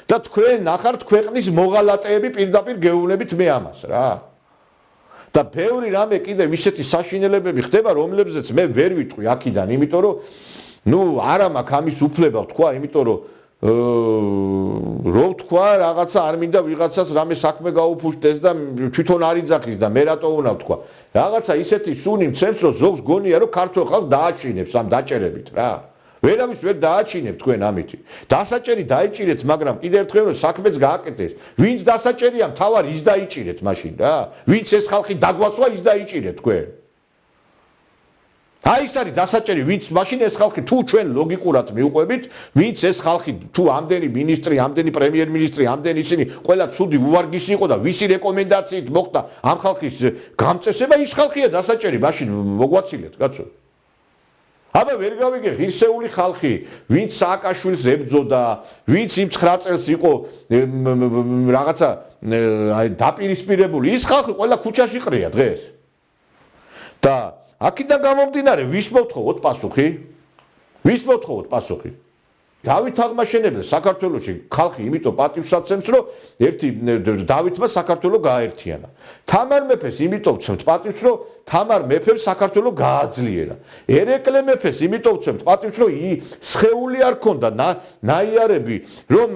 და თქვენ ნახართ ქვეყნის მოღალატეები პირდაპირ გეუბნებით მე ამას რა. და ბევრი რამე კიდევ ისეთი საშინელებები ხდება რომლებზეც მე ვერ ვიტყვი აქიდან, იმიტომ რომ ნუ არა მაქვს ამის უფლება ვთქვა, იმიტომ რომ რო ვთქვა რაღაცა არ მინდა ვიღაცას რამე საქმე გაუფუშტეს და თვითონ არ იძახის და მე რატო უნდა ვთქვა. რაღაცა ისეთი სუნი მცემს რომ ზოგს გონია რომ ქართულ ხალხს დააჩინებს ამ დაჭერებით რა. ვერავის ვერ დააჩინებ თქვენ ამითი. დასაჭერი დაიჭირეთ, მაგრამ კიდევ ერთხელ რომ საქმეც გააკეთეს. ვინც დასაჭერია, მთავარი ის დაიჭირეთ მაშინ რა. ვინც ეს ხალხი დაგვასვა, ის დაიჭირეთ თქვენ. აი ეს არის დასაჭერი, ვინც მაშინ ეს ხალხი თუ ჩვენ ლოგიკურად მიუყვებით, ვინც ეს ხალხი თუ ამდენი მინისტრი, ამდენი პრემიერ-მინისტრი, ამდენი ისინი ყველა ცუდი უვარგისი იყო და ვისი რეკომენდაციით მოხდა ამ ხალხის გამწესება, ის ხალხია დასაჭერი, მაშინ მოგვაცილეთ, კაცო. აბა ვერ გავიგე ღირსეული ხალხი, ვინც სააკაშვილს ებრძოდა, ვინც იმ 9 წელს იყო რაღაცა აი დაპირისპირებული, ის ხალხი ყველა ქუჩაში ყრია დღეს. და აქედან გამომდინარე, ვის მოვთხოვოთ პასუხი? ვის მოვთხოვოთ პასუხი? დავით აღმაშენებელს საქართველოში ხალხი იმიტომ პატივს აცემს, რომ ერთი დავითმა საქართველო გააერთიანა. თამარ მეფეს იმიტომ ვცემთ პატივს, რომ თამარ მეფემ საქართველო გააძლიერა. ერეკლე მეფეს იმიტომ ვცემთ პატივს, რომ სხეული არ ქონდა ნაიარები, რომ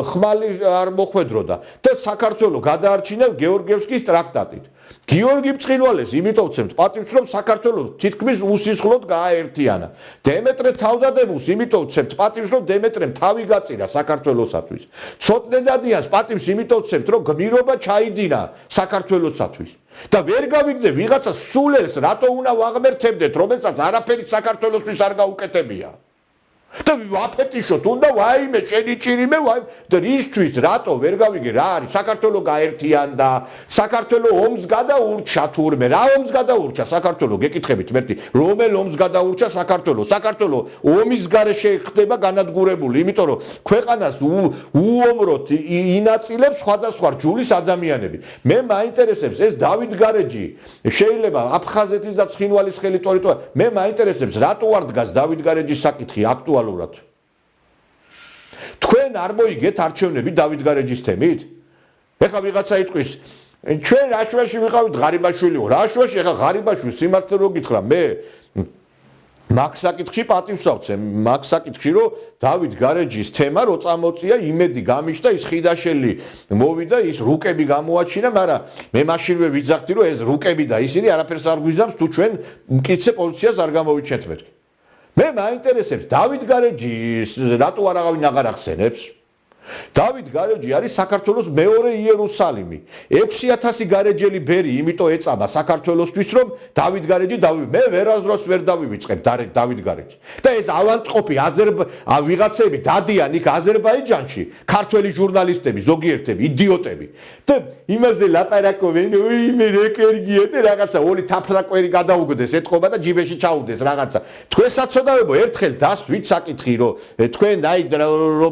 ხმალი არ მოხვედროდა და საქართველო გადაარჩინა გეორგიევსკის ტრაქტატით. გიორგი ბრწყინვალეს იმიტომ ვცემთ პატივს, რომ საქართველოს თითქმის უსისხლოდ გააერთიანა. დემეტრე თავდადებულს იმიტომ ვცემთ პატივს, რომ დემეტრემ თავი გაწირა საქართველოსათვის. ცოტნე დადიანს პატივს იმიტომ ვცემთ, რომ გმირობა ჩაიდინა საქართველოსათვის. და ვერ გავიგდე ვიღაცა სულელს რატო უნდა ვაღმერთებდეთ, რომელსაც არაფერი საქართველოსთვის არ გაუკეთებია. და ვაფეთიშოთ, უნდა ვაიმე შელიჭირიმე, და რისთვის რატო ვერ გავიგე რა არის საქართველო გაერთიანდა, საქართველო ომს გადაურჩა თურმე, რა ომს გადაურჩა საქართველო, გეკითხებით მერტი, რომელ ომს გადაურჩა საქართველო, საქართველო ომის გარეშე ხდება განადგურებული, იმიტომ რომ ქვეყანას უომროდ ინაწილებს სხვადასხვა ჯულის ადამიანები. მე მაინტერესებს ეს დავით გარეჯი, შეიძლება აფხაზეთის და ცხინვალის ხელი ტერიტორია, მე მაინტერესებს რატო არ დგას დავით გარეჯის საკითხი აქტუალურად. თქვენ არ მოიგეთ არჩევნები დავით გარეჯის თემით? ეხლა ვიღაცა იტყვის, ჩვენ რაშუაში ვიყავით ღარიბაშვილიო, რაშუაში ეხლა ღარიბაშვილი სიმართლე რო გითხრა, მე მაგ საკითხში პატივს ავცემ, მაგ საკითხში რომ დავით გარეჯის თემა რო წამოწია, იმედი გამიშთა, ის ხიდაშელი მოვიდა, ის რუკები გამოაჩინა, მაგრამ მე მაშინვე ვიძახდი რომ ეს რუკები და ისინი არაფერს არ გვიზამს თუ ჩვენ მკიცე პოზიციას არ გამოვიჩენთ მეთქი. მე მაინტერესებს დავით გარეჯის რატო არავინ აღარ ახსენებს? დავით გარეჯი არის საქართველოს მეორე იერუსალიმი. 6000 გარეჯელი ბერი იმიტომ ეწამა საქართველოსთვის, რომ დავით გარეჯი მე ვერასდროს ვერ დავივიწყებ დავით გარეჯი. და ეს ავანტყოფი ვიღაცები დადიან იქ აზერბაიჯანში, ქართველი ჟურნალისტები, ზოგიერთები, იდიოტები. და იმაზე ლაპარაკობენ, მე რეკერგია და რაღაცა ორი თაფლაკვერი გადაუგდეს ეთყობა და ჯიბეში ჩაუდეს რაღაცა. თქვენ საცოდავებო ერთხელ დასვით საკითხი, რომ თქვენ აი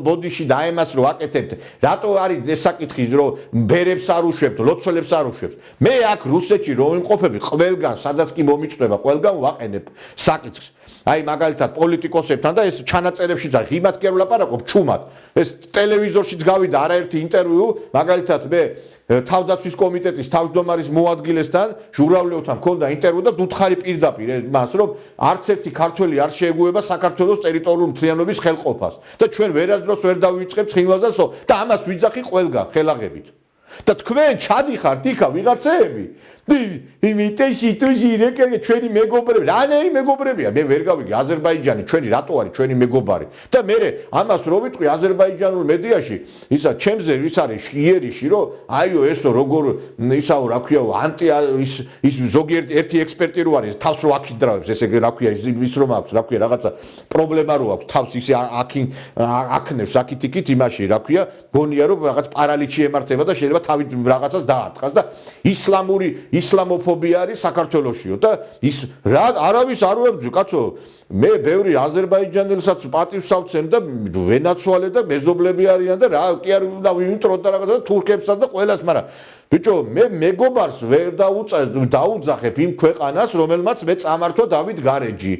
ბოდიში დაემას რომ აკეთებთ, რატო არის ეს საკითხი, რომ ბერებს არ უშვებთ, ლოცველებს არ უშვებთ. მე აქ რუსეთში რომ იმყოფები, ყველგან, სადაც კი მომიწვება, ყველგან ვაყენებ საკითხს. აი მაგალითად პოლიტიკოსებთან და ეს ჩანაწერებში და ღიმათ კი არ ვლაპარაკობ, ჩუმად. ეს ტელევიზორშიც გავიდა არაერთი ინტერვიუ, მაგალითად მე თავდაცვის კომიტეტის თავმჯდომარის მოადგილესთან, ჟურავლიოვთან მქონდა ინტერვიუ და დუთხარი პირდაპირ მას, რომ არც ერთი ქართველი არ შეეგუება საქართველოს ტერიტორიული მთლიანობის ხელყოფას და ჩვენ ვერასდროს ვერ დავიწყებთ ცხინვალსა და ამას ვიძახი ყველგან ხელაღებით. და თქვენ ჩადიხართ იქა ვიღაცეები იმიტეში თუჟი რეკერგე ჩვენი მეგობრები, რანაირი მეგობრებია, მე ვერ გავიგე აზერბაიჯანი ჩვენი რატო არის ჩვენი მეგობარი და მე ამას რო ვიტყვი აზერბაიჯანულ მედიაში, ისა ჩემზე ის არის იერიში, რომ აიო ესო როგორ ისაო რა ქვია ანტი ის ზოგიერთი ერთი ექსპერტი რო არის თავს რო აქიდრავებს, ესე რა ქვია ის რომ აქვს რა ქვია რაღაცა პრობლემა რო აქვს თავს ისე აკნევს აკითიკით იმაში რა ქვია გონია რომ რაღაც პარალიჩი ემართება და შეიძლება თავით რაღაცას დაარტყას და ისლამოფობია არის საქართველოსშიო და ის რა არავის არ უებძი კაცო მე ბევრი აზერბაიჯანელსაც პატივს ავცემ და ვენაცვალე და მეზობლები არიან და რა კი არ უნდა ვიმტროთ და რაღაცა თურქებსაც და ყველას მაგრამ ბიჭო მე მეგობარს ვერ დაუძახებ იმ ქვეყანას რომელმაც მე წამართვა დავით გარეჯი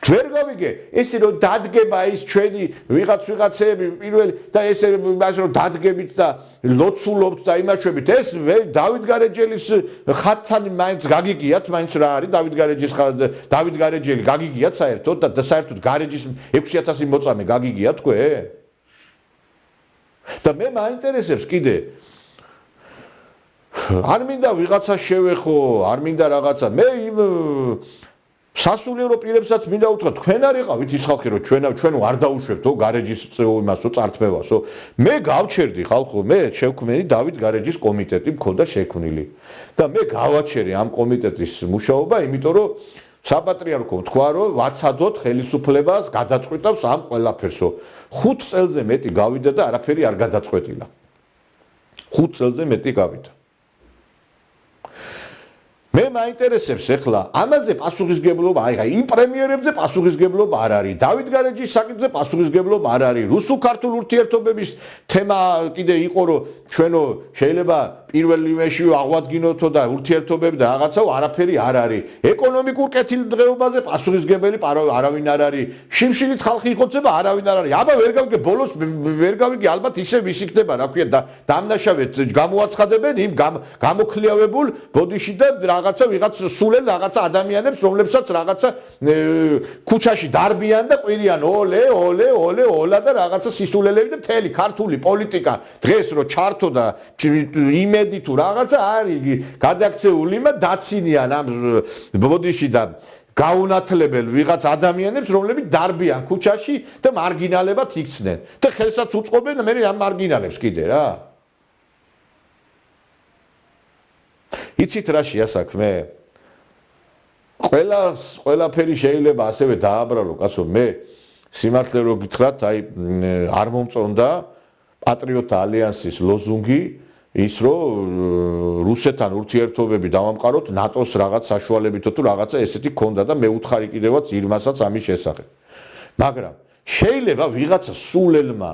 ვერ გავიგე ესე რომ დადგება ის ჩვენი ვიღაცეები პირველი და ესე რომ დადგებით და ლოცულობთ და იმაშვებით ეს დავით გარეჯელის ხატთან მაინც გაგიგიათ მაინც რა არის დავით გარეჯელი გაგიგიათ საერთოდ და საერთოდ გარეჯის 6000 მოწამე გაგიგიათ თქვენ და მე მაინტერესებს კიდე არ მინდა ვიღაცა შევეხო არ მინდა რაღაცა მე იმ სასულიერო პირებსაც მინდა უთხრა თქვენ არ იყავით ის ხალხი რომ ჩვენ არ დაუშვებთო გარეჯის იმასო წართმევასო მე გავჩერდი ხალხო მე შევქმნი დავით გარეჯის კომიტეტი მქონდა შექმნილი და მე გავაჩერე ამ კომიტეტის მუშაობა იმიტომ რომ საპატრიარქო თქვა რომ ვაცადოთ ხელისუფლებას გადაწყვეტავს ამ ყველაფერსო 5 წელზე მეტი გავიდა და არაფერი არ გადაწყვეტილა 5 წელზე მეტი გავიდა მე მაინტერესებს ახლა ამაზე პასუხისგებლობა აი იმ პრემიერებზე პასუხისგებლობა არ არის დავით გარეჯის საკითხზე პასუხისგებლობა არ არის რუსულ-ქართულ ურთიერთობების თემა კიდე იყო რომ ჩვენო შეიძლება პირველ რიგში აღვადგინოთო და ურთიერთობები და რაღაცაო არაფერი არ არის. ეკონომიკურ კეთილდღეობაზე პასუხისგებელი არავინ არ არის. შიმშილით ხალხი იხოცება არავინ არ არის. აბა ვერ გავიგე ბოლოს ვერ გავიგე ალბათ ისე ვის იქნება რა ქვია დამნაშავედ გამოაცხადებენ იმ გამოქლიავებულ ბოდიში და რაღაცა ვიღაც სულელ რაღაცა ადამიანებს რომლებსაც რაღაცა ქუჩაში დარბიან და ყვირიან ოლე და რაღაცა სისულელები და მთელი ქართული პოლიტიკა დღეს რო ჩართო და იმედი თუ რაღაცა არის გადაქცეული და დაცინიან ამ ბოდიში და გაუნათლებელ ვიღაც ადამიანებს რომლებიც დარბიან ქუჩაში და მარგინალებად იქცნენ და ხელსაც უწყობენ მე ამ მარგინალებს კიდე რა იცით რა შეასაქმე ყველაფერი შეიძლება ასევე დააბრალო კაცო მე სიმართლე რო გითხრათ აი არ მომწონდა პატრიოტთა ალიანსის ლოზუნგი ის რომ რუსეთთან ურთიერთობები დავამყაროთ ნატოს რაღაც საშუალებითო თუ რაღაცა ესეთი ქონდა და მე უთხარი კიდევაც ირმასაც ამის შესახებ მაგრამ შეიძლება ვიღაცა სულელმა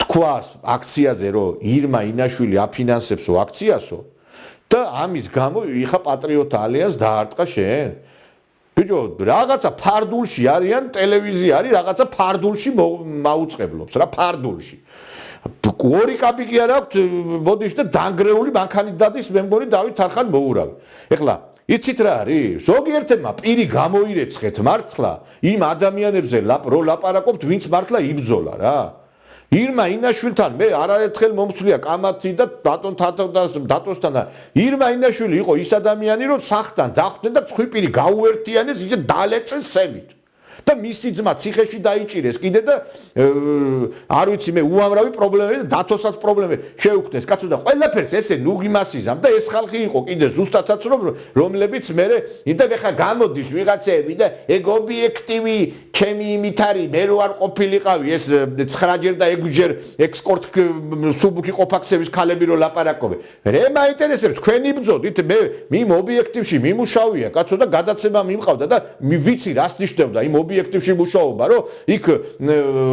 თქვას აქციაზე რომ ირმა ინაშვილი აფინანსებსო აქციასო და ამის გამო იხა პატრიოტთა ალიანსს დაარტყა შენ ბიჭო რაღაცა ფარდულში არიან ტელევიზია არის რაღაცა ფარდულში მაუწყებლობს რა ფარდულში ორი კაპიკი არ აქვს ბოდიში და დანგრეული მანქანით დადის მე მგონი დავით თარხან მოურავი ეხლა იცით რა არის ზოგიერთებმა პირი გამოირეცხეთ მართლა იმ ადამიანებზე რო ლაპარაკობთ ვინც მართლა იბრძოლა რა ირმა ინაშვილთან მე არაერთხელ მომსვლია კამათი და ბატონ დატოსთან და ირმა ინაშვილი იყო ის ადამიანი რომ სახთან დახვდნენ და ცხვიპირი გაუერთიანეს ისე დალეწეს სემით და მისი ძმა ციხეში დაიჭირეს კიდე და არ ვიცი მე უამრავი პრობლემები და დათოსაც პრობლემები შეუქმნეს კაცო და ყველაფერს ესე ნუგიმასიზამ და ეს ხალხი იყო კიდე ზუსტადაც რომლებიც მე და ხა გამოდის ვიღაცები და ეგ ობიექტივი ჩემი იმით არის მე რო არ ყოფილიყავი ეს 9ჯერ და 6ჯერ ექსკორტ სუბუქი ყოფაქცევის ქალები რო ლაპარაკობენ მე მაინტერესებს თქვენი ბრძოდით მე იმ ობიექტივში მიმუშავია კაცო და გადაცემა მიმყავდა და ვიცი რას ნიშნავდა იმ ობიექტივში მუშაობა რომ იქ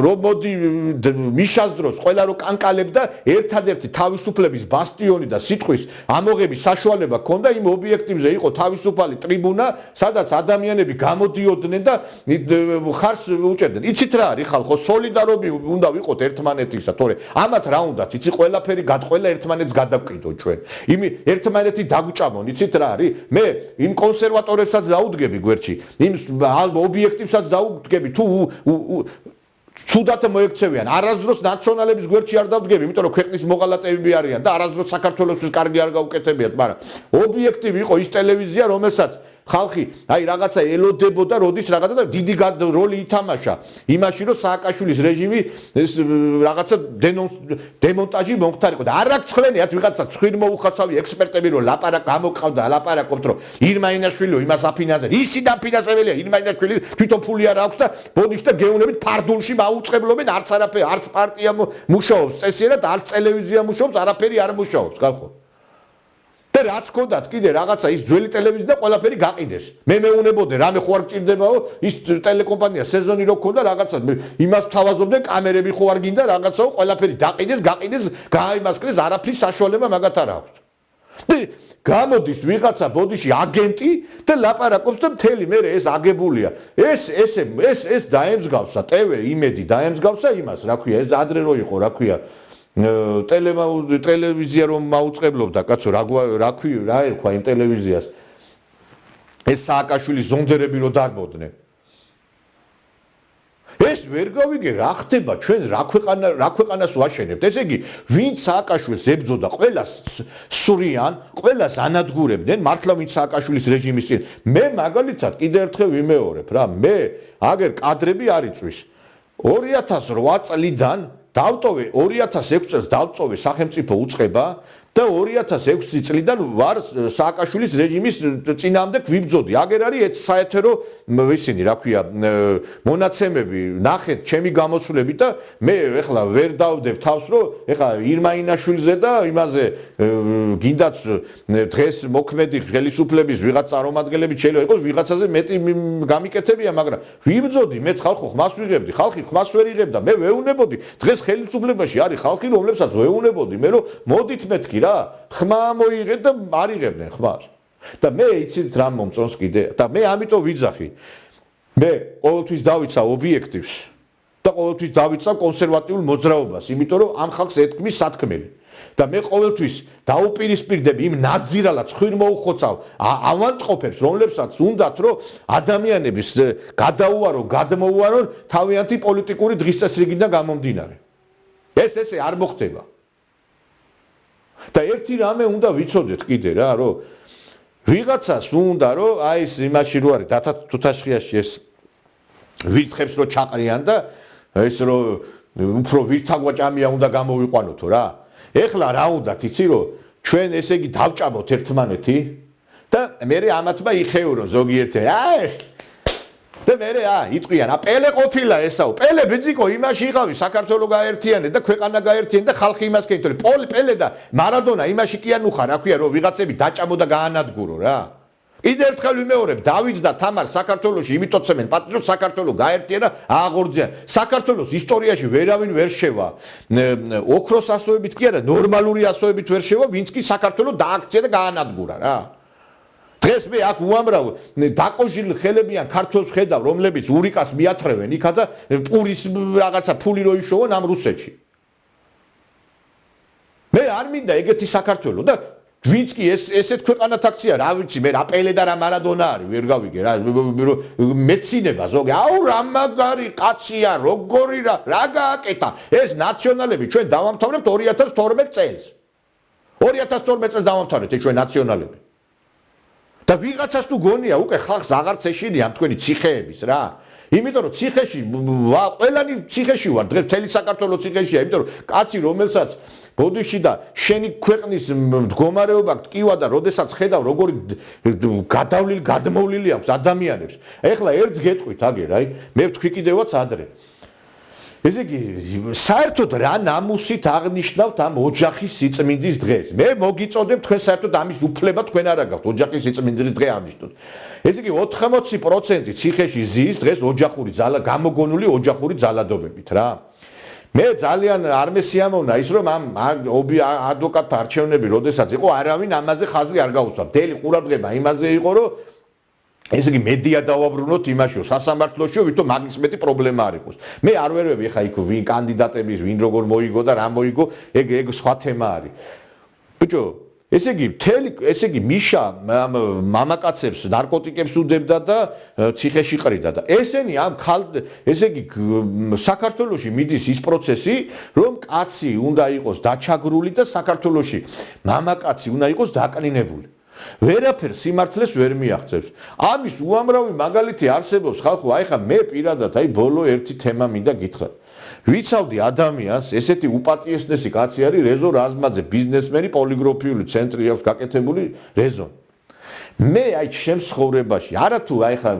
რომ მოდი მიშას დროს ყველა რო კანკალებდა ერთადერთი თავისუფლების ბასტიონი და სიტყვის ამოღების საშუალება ჰქონდა იმ ობიექტივზე იყო თავისუფალი ტრიბუნა სადაც ადამიანები გამოდიოდნენ და ხარს უჭერდნენ იცით რა არის ხალხო სოლიდარობი უნდა ვიყოთ ერთმანეთისა თორე ამათ რა უნდათ იცი ყველაფერი გადყოლა ერთმანეთს გადავყიდო ჩვენ იმ ერთმანეთი დაგვჭამონ იცით რა არის მე იმ კონსერვატორებსაც დაუდგები გვერდში იმ ობიექტივსაც დაუდგები თუ ცუდად მოექცევიან არასდროს ნაციონალების გვერდში არ დავდგები იმიტომ რომ ქვეყნის მოღალატეები არიან და არასდროს საქართველოსთვის კარგი არ გაუკეთებიათ მაგრამ ობიექტივი იყო ის ტელევიზია რომელსაც ხალხი აი რაღაცა ელოდებოდა როდის რაღაცა და დიდი როლი ითამაშა იმაში რომ სააკაშვილის რეჟიმი ეს რაღაცა დემონტაჟი მომხდარიყო და არ აქცხრენიათ ვიღაცა ცხვირმოუხაცავი ექსპერტები რომ გამოყავდა ლაპარაკობთ რომ ირმა ინაშვილიო იმას აფინანსებს ისი დაფინანსებელია ირმა ინაშვილი თვითონ ფული არ აქვს და ბოდიში და გეუნებით ფარდულში მაუწყებლობენ არც არაფერი არც პარტია მუშაობს წესიერად არც ტელევიზია მუშაობს არაფერი არ მუშაობს ხალხო და რაც გქონდათ კიდე რაღაცა ის ძველი ტელევიზია და ყველაფერი გაყიდეს მე მეუნებოდე რამე ხო არ გჭირდებაო ის ტელეკომპანია სეზონი რო გქონდა რაღაცა იმას თავაზობდნენ კამერები ხო არ გინდა რაღაცაო ყველაფერი დაყიდეს გააიმასკრეს არაფრის საშუალება მაგათ არ აქვს და გამოდის ვიღაცა ბოდიში აგენტი და ლაპარაკობს და მთელი მე ეს აგებულია ეს დაემსგავსა ტევე იმედი დაემსგავსა იმას რა ქვია ეს ადრე რო იყო რა ქვია ტელევიზია რომ მაუწყებლობდა კაცო რა ერქვა იმ ტელევიზიას ეს სააკაშვილის ზონდერები რო დარბოდნენ ეს ვერ გავიგე რა ხდება ჩვენ რა ქვეყანას ვაშენებთ ესე იგი ვინც სააკაშვილს ებრძოდა ყველას სურიან ყველას ანადგურებდნენ მართლა ვინც სააკაშვილის რეჟიმის წინ მე მაგალითად კიდე ერთხელ ვიმეორებ რა მე აგერ კადრები არ იწვის 2008 წლიდან დავტოვე 2006 წელს დავწოვე სახელმწიფო უწყება და 2006 წლიდან ვარ სააკაშვილის რეჟიმის წინააღმდეგ ვიბრძოდი. აგერ არის საეთერო ისინი რა ქვია მონაცემები ნახეთ ჩემი გამოსვლები და მე ეხლა ვერ დავდებ თავს რომ ეხლა ირმა ინაშვილზე და იმაზე გინდაც დღეს მოქმედი ხელისუფლების ვიღაც წარმომადგენლები შეიძლება იყოს ვიღაცაზე მეტი გამიკეთებია მაგრამ ვიბრძოდი მე ხალხო ხმას ვიღებდი ხალხი ხმას ვერ იღებდა მე ვეუნებოდი დღეს ხელისუფლებაში არის ხალხი, რომლებსაც ვეუბნებოდი მე, რომ მოდით მეთქი რა, ხმა მოიღეთ და არ იღებდნენ ხმას. და მე იცით რა მომწონს კიდე და მე ამიტომ ვიძახი. მე ყოველთვის დავიცა ობიექტივს და ყოველთვის დავიცა კონსერვატიულ მოძრაობას, იმიტომ რომ ამ ხალხს ეთქმის სათქმელი. და მე ყოველთვის დაუპირისპირდები იმ ნაძირალად ხვირმოუხოცავ ავადმყოფებს, რომლებსაც უნდათ რომ ადამიანების გადმოუარონ თავიანთი პოლიტიკური დღის წესრიგიდან გამომდინარე. ესე არ მოხდება. და ერთი რამე უნდა ვიცოდეთ კიდე რა, რომ ვიღაცას უნდა რომ აი ეს იმაში რო არის დათა თუთაშხიაში ეს ვირთხებს რო ჩაყრიან და ეს რო უფრო ვირთაგვაჭამია უნდა გამოვიყვანოთო რა. ეხლა რა უნდათ იცი რომ ჩვენ ესე იგი დავჭამოთ ერთმანეთი და მე ამათმა იხეურონ ზოგიერთი და მე იტყვიან პელე ყოფილა ესაო პელე ბიძიკო იმაში იყავი საქართველოს გაერთიანე და ქვეყანა გაერთიანე და ხალხი იმას კეთილი პელე და მარადონა იმაში კი არ უხარ რა ქვია რომ ვიღაცები დაჭამო და გაანადგურო რა კიდე ერთხელ ვიმეორებ დავით და თამარ საქართველოში იმიტომ ცემენ პატრიოტ საქართველოს გაერთიანა აღორძიან საქართველოს ისტორიაში ვერავინ ვერ შევა ოქროს ასოებით კი არა ნორმალური ასოებით ვერ შევა ვინც კი საქართველოს დააქცია და გაანადგურა რა დღეს მე აქ უამრავ დაკოჟილ ხელებიან ქართველს ხედავ რომლებიც ურიკას მიათრევენ იქა და პურის რაღაცა ფული რო იშოვონ ამ რუსეთში მე არ მინდა ეგეთი საქართველო და ვინც კი ესეთ ქვეყანათ აქცია რა ვიცი მე რა პელე და რა მარადონა არის ვერ გავიგე რა მეცინება ზოგი აუ რა მაგარი კაცია როგორი რა გააკეთა ეს ნაციონალები ჩვენ დავამთავრებთ 2012 წელს 2012 წელს დავამთავრებთ ეს ჩვენ ნაციონალები და ვიღაცას თუ გონია უკვე ხალხს აღარც ეშინია თქვენი ციხეების რა იმიტომ რომ ციხეში ყველანი ციხეში ვარ დღეს მთელი საქართველოს ციხეშია იმიტომ რომ კაცი რომელსაც ბოდიში და შენი ქვეყნის მდგომარეობა ტკივა და როდესაც ხედავ როგორი გადმოვლილი აქვს ადამიანებს ეხლა ერთს გეტყვით აგერ აი მე ვთქვი კიდევაც ადრე ესე იგი საერთოდ რა ნამუსით აღნიშნავთ ამ ოჯახის სიწმინდის დღეს მე მოგიწოდებ თქვენ საერთოდ ამის უფლება თქვენ არ აგაქვთ ოჯახის სიწმინდის დღე აღნიშნოთ ესე იგი 80% ციხეში ზის დღეს ოჯახური ძალა გამოგონული ოჯახური ძალადობებით რა მე ძალიან არ მესიამოვნა ის რომ ამ ადვოკატთა არჩევნები როდესაც იყო არავინ ამაზე ხაზი არ გაუსვა მთელი ყურადღება იმაზე იყო რომ ესე იგი მედია დავაბრუნოთ იმაში რომ სასამართლოში ვითომ მაგის მეტი პრობლემა არ იყოს მე არ ვერვები ხა იქ ვინ კანდიდატების ვინ როგორ მოიგო და რა მოიგო ეგ სხვა თემა არის ბიჭო ესე იგი მთელი ესე იგი მიშა მამაკაცებს ნარკოტიკებს უდებდა და ციხეში ყრიდა და ესენი ამ ესე იგი საქართველოში მიდის ის პროცესი რომ კაცი უნდა იყოს დაჩაგრული და საქართველოში მამაკაცი უნდა იყოს დაკნინებული ვერაფერს სიმართლეს ვერ მიაღწევს ამის უამრავი მაგალითი არსებობს ხალხო აი ხა მე პირადად აი ბოლო ერთი თემა მინდა გითხრათ ვიცავდი ადამიანს ესეთი უპატიესნესი კაცი არის რეზო რაზმაძე ბიზნესმენი პოლიგრაფიული ცენტრი აქვს გაკეთებული რეზო მე აი ჩემს ცხოვრებაში არათუ აი ხა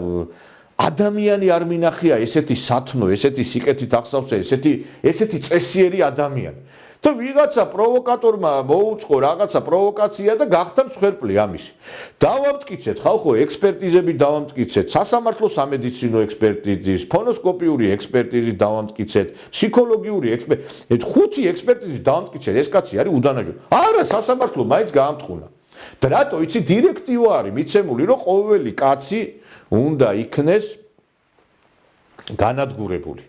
ადამიანი არ მინახია ესეთი სათნო ესეთი სიკეთით ახსავსე ესეთი წესიერი ადამიანი და ვიღაცა პროვოკატორმა მოუწყო რაღაცა პროვოკაცია და გახდა მსხვერპლი ამისი. დავამტკიცეთ ხალხო ექსპერტიზები დავამტკიცეთ, სასამართლო სამედიცინო ექსპერტიზის, ფონოსკოპიური ექსპერტიზის დავამტკიცეთ, ფსიქოლოგიური ექსპერტიზის, 5 ექსპერტიზის დავამტკიცეთ, ეს კაცი არის უდანაჯო. არა, სასამართლო მაინც გაამტყუნა. და რატო იცი დირექტივა არის მიცემული, რომ ყოველი კაცი უნდა იქნეს განადგურებული.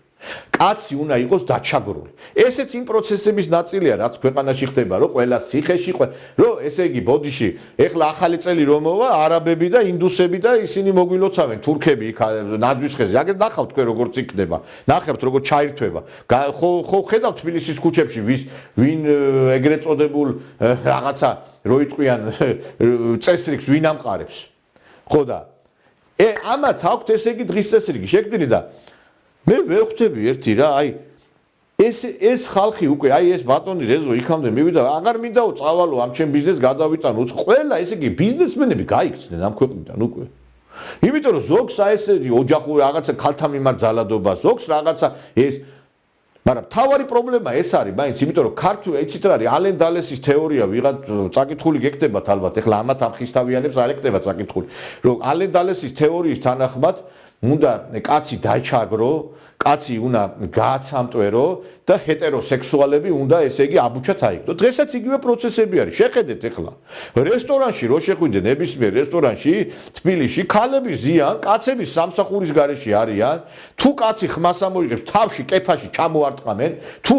კაცი უნდა იყოს დაჩაგრული. ესეც იმ პროცესების ნაწილია, რაც ქვეყანაში ხდება, რომ ყველა ციხეში, რომ ესე იგი ბოდიში, ეხლა ახალი წელი რომ მოვა, არაბები და ინდუსები და ისინი მოგვილოცავენ, თურქები იქ ნაძვის ხეზე. აგერ ნახავთ თქვენ როგორც იქნება. ნახებთ როგორ ჩაირთვება. ხო ხედავთ თბილისის ქუჩებში ვინ ეგრეთ წოდებულ რაღაცა რო იტყვიან წესრიგს ვინ ამყარებს. ხო და ამათ აქვთ ესე იგი დღის წესრიგი შექმნილი და მე ვერ ხვდები ერთი რა აი ეს ხალხი უკვე აი ეს ბატონი რეზო იქამდე მივიდა აღარ მინდაო წავალო ამ ჩემ ბიზნესს გადავიტანო ყველა ესე იგი ბიზნესმენები გაიქცნენ ამ ქვეყნიდან უკვე იმიტომ რომ ზოგს აი ეს ოჯახური რაღაცა ქალთა მიმართ ძალადობა ზოგს რაღაცა ეს მაგრამ თავარი პრობლემა ეს არის მაინც იმიტომ რომ ქართულ ეცით რა არის ალენ დალესის თეორია ვიღაც წაკითხული გეკდებათ ალბათ ეხლა ამათ ამხისთავიანებს არ ეკდება წაკითხული რომ ალენ დალესის თეორიის თანახმად უნდა კაცი დაჩაგრო კაცი უნდა გააცამტვერო და ჰეტეროსექსუალები უნდა ესე იგი აბუჩათ აიგდო. დღესაც იგივე პროცესები არის. შეხედეთ ახლა. რესტორანში რო შეხვიდე ნებისმიერ რესტორანში თბილისში ქალები ზიან, კაცები სამსახურის გარეშე არიან. თუ კაცი ხმას ამოიღებს, თავში კეფაში ჩამოარტყამენ, თუ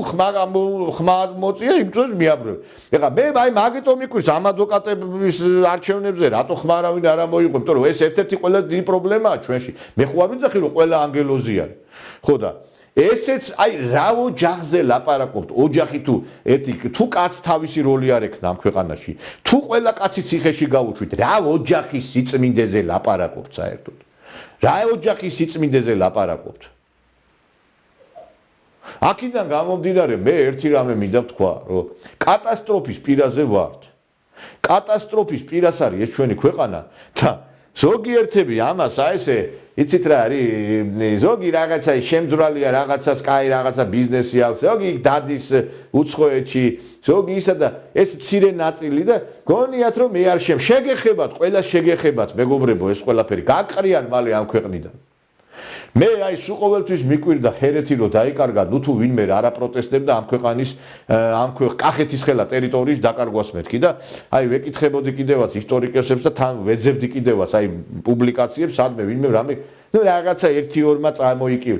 ხმა მოწია, იმდროს მიაბრევ. ეხლა მე აი მაგიტომ მიკვირს ამ ადვოკატების არჩევნებზე, რატო ხმა არავინ არ ამოიღო, იმიტომ რომ ეს ერთ-ერთი ყველა დიდი პრობლემაა ჩვენში. მე ხო არ ვიცი რომ ყველა ანგელოზი არის. ხო და ესეც აი რა ოჯახზე ლაპარაკობთ ოჯახი თუ კაც თავისი როლი არ ექნა ამ ქვეყანაში თუ ყველა კაცი ციხეში გავუშვით რა ოჯახის სიწმინდეზე ლაპარაკობთ საერთოდ რა ოჯახის სიწმინდეზე ლაპარაკობთ აქედან გამომდინარე მე ერთი რამე მინდა ვთქვა რომ კატასტროფის პირაზე ვართ კატასტროფის პირას არის ეს ჩვენი ქვეყანა და ზოგიერთები ამას აი ესე იცით რა არის ზოგი რაღაცა შემძვრალია რაღაცას კაი რაღაცა ბიზნესი აქვს ზოგი დადის უცხოეთში ზოგი ისა და ეს მცირე ნაწილი და გონიათ რომ მე არ შეგეხებათ ყველა შეგეხებათ მეგობრებო ეს ყველაფერი გაყრიან მალე ამ ქვეყნიდან მე აი სულ ყოველთვის მიკვირდა ჰერეთი რომ დაიკარგა ნუ თუ ვინმე არა პროტესტებდა ამ ქვეყანის ამ კახეთის ხელა ტერიტორიის დაკარგვას მეთქი და აი ვეკითხებოდი კიდევაც ისტორიკოსებს და თან ვეძებდი კიდევაც აი პუბლიკაციებს სადმე ვინმე რამე ნუ რაღაცა 1-2-მა წარმოიკივ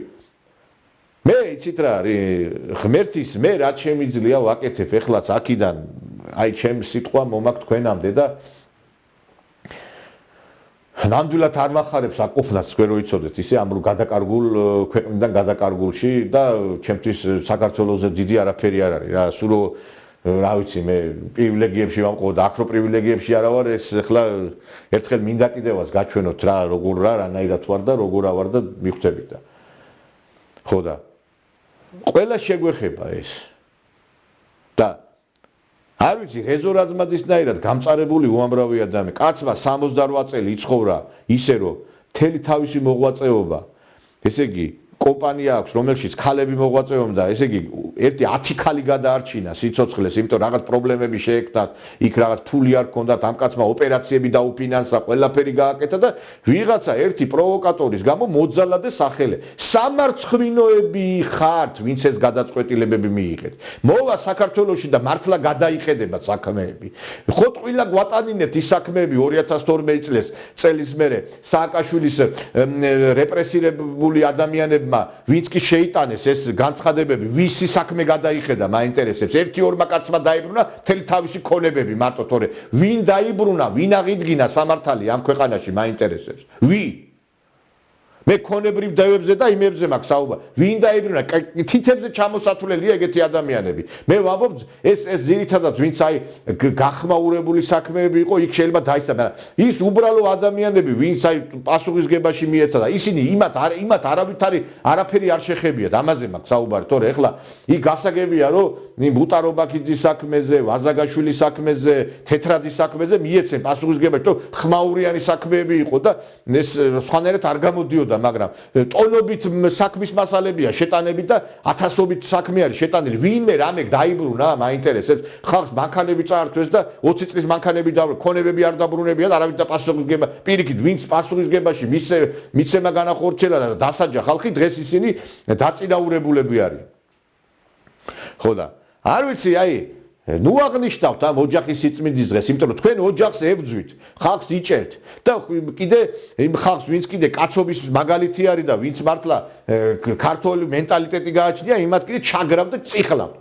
მე იცით რა არის ღმერთის მე რაც შემიძლია ვაკეთებ ეხლაც აქიდან აი ჩემ სიტყვა მომაქვს თქვენამდე და ნამდვილად არ მახარებს აკופნას თქვენ რო იცოდეთ ისე ამ რო გადაკარგულ ქვეყნიდან გადაკარგულში და ჩემთვის საქართველოზე დიდი არაფერი არ არის რა სულ რო რა ვიცი მე პრივილეგიებში ვამყო და აქრო პრივილეგიებში არა ვარ ეს ახლა ერთხელ მინდა კიდევაც გაჩვენოთ რა როგორ რა რანაირად ვარ და როგორ ავარ და მიხვდებით და ხო და ყველა შეგვეხება ეს და არ ვიცი რეზო რაზმადისნაირად გამწარებული უამრავი ადამიანი კაცმა 68 წელი იცხოვრა ისე რომ მთელი თავისი მოღვაწეობა ესე იგი კომპანია აქვს რომელშიც ქალები მოღვაწეობდა ესე იგი ერთი 10 ქალი გადაარჩინა სიცოცხლეს იმიტომ რაღაც პრობლემები შეექმნა იქ რაღაც ფული არ ჰქონდათ ამ კაცმა ოპერაციები დაუფინანსა ყველაფერი გააკეთა და ვიღაცა ერთი პროვოკატორის გამო მოძალადე სახელე სამარცხვინოები ხართ ვინც ეს გადაწყვეტილებები მიიღეთ მოვა საქართველოში და მართლა გადაიხედება საქმეები ხო ტყილა გვატანინეთ ის საქმეები 2012 წლის მერე სააკაშვილის რეპრესირებული ადამიანები ვინც კი შეიტანეს ეს განცხადებები ვისი საქმე გადაიხედა მაინტერესებს 1-2 კაცმა დაიბრუნა მთელი თავისი ქონებები მარტო თორე ვინ დაიბრუნა ვინ აღიდგინა სამართალი ამ ქვეყანაში მაინტერესებს ვინ მე ქონებრივ დევებზე და იმებზე მაქვს საუბარი ვინ დაიბრუნა თითებზე ჩამოსათვლელია ეგეთი ადამიანები მე ვამბობ ეს ძირითადად ვინც აი გახმაურებული საქმეები იყო იქ შეიძლება დაისწრა ის უბრალო ადამიანები ვინც აი პასუხისგებაში მიეცა და ისინი იმათ არავითარი არაფერი არ შეხებიათ ამაზე მაქვს საუბარი თორე ეხლა იქ გასაგებია რომ ბუტარობაქიძის საქმეზე ვაზაგაშვილის საქმეზე თეთრაძის საქმეზე მიეცენ პასუხისგებაში თუ ხმაურიანი საქმეები იყო და ეს სხვანაირად არ გამოდიოდა მაგრამ ტონობით საქმის მასალებია შეტანები და ათასობით საქმე არის შეტანილი ვინმე რამე დაიბრუნა მაინტერესებს ხალხს მანქანები წაართვეს და 20 წლის მანქანები ქონებები არ დაბრუნებიათ არავით და პასუხისგება პირიქით ვინც პასუხისგებაში მიცემა განახორციელა და დასაჯა ხალხი დღეს ისინი დაწინაურებულები არიან ხო და არ ვიცი აი ნუ აღნიშნავთ ამ ოჯახის სიწმინდის დღეს, იმიტომ რომ თქვენ ოჯახს ებძვით, ხალხს იჭერთ და კიდე იმ ხალხს ვინც კიდე კაცობის მაგალითი არის და ვინც მართლა ქართული მენტალიტეტი გააჩნია, იმათ კიდე ჩაგრავთ და წიხლავთ.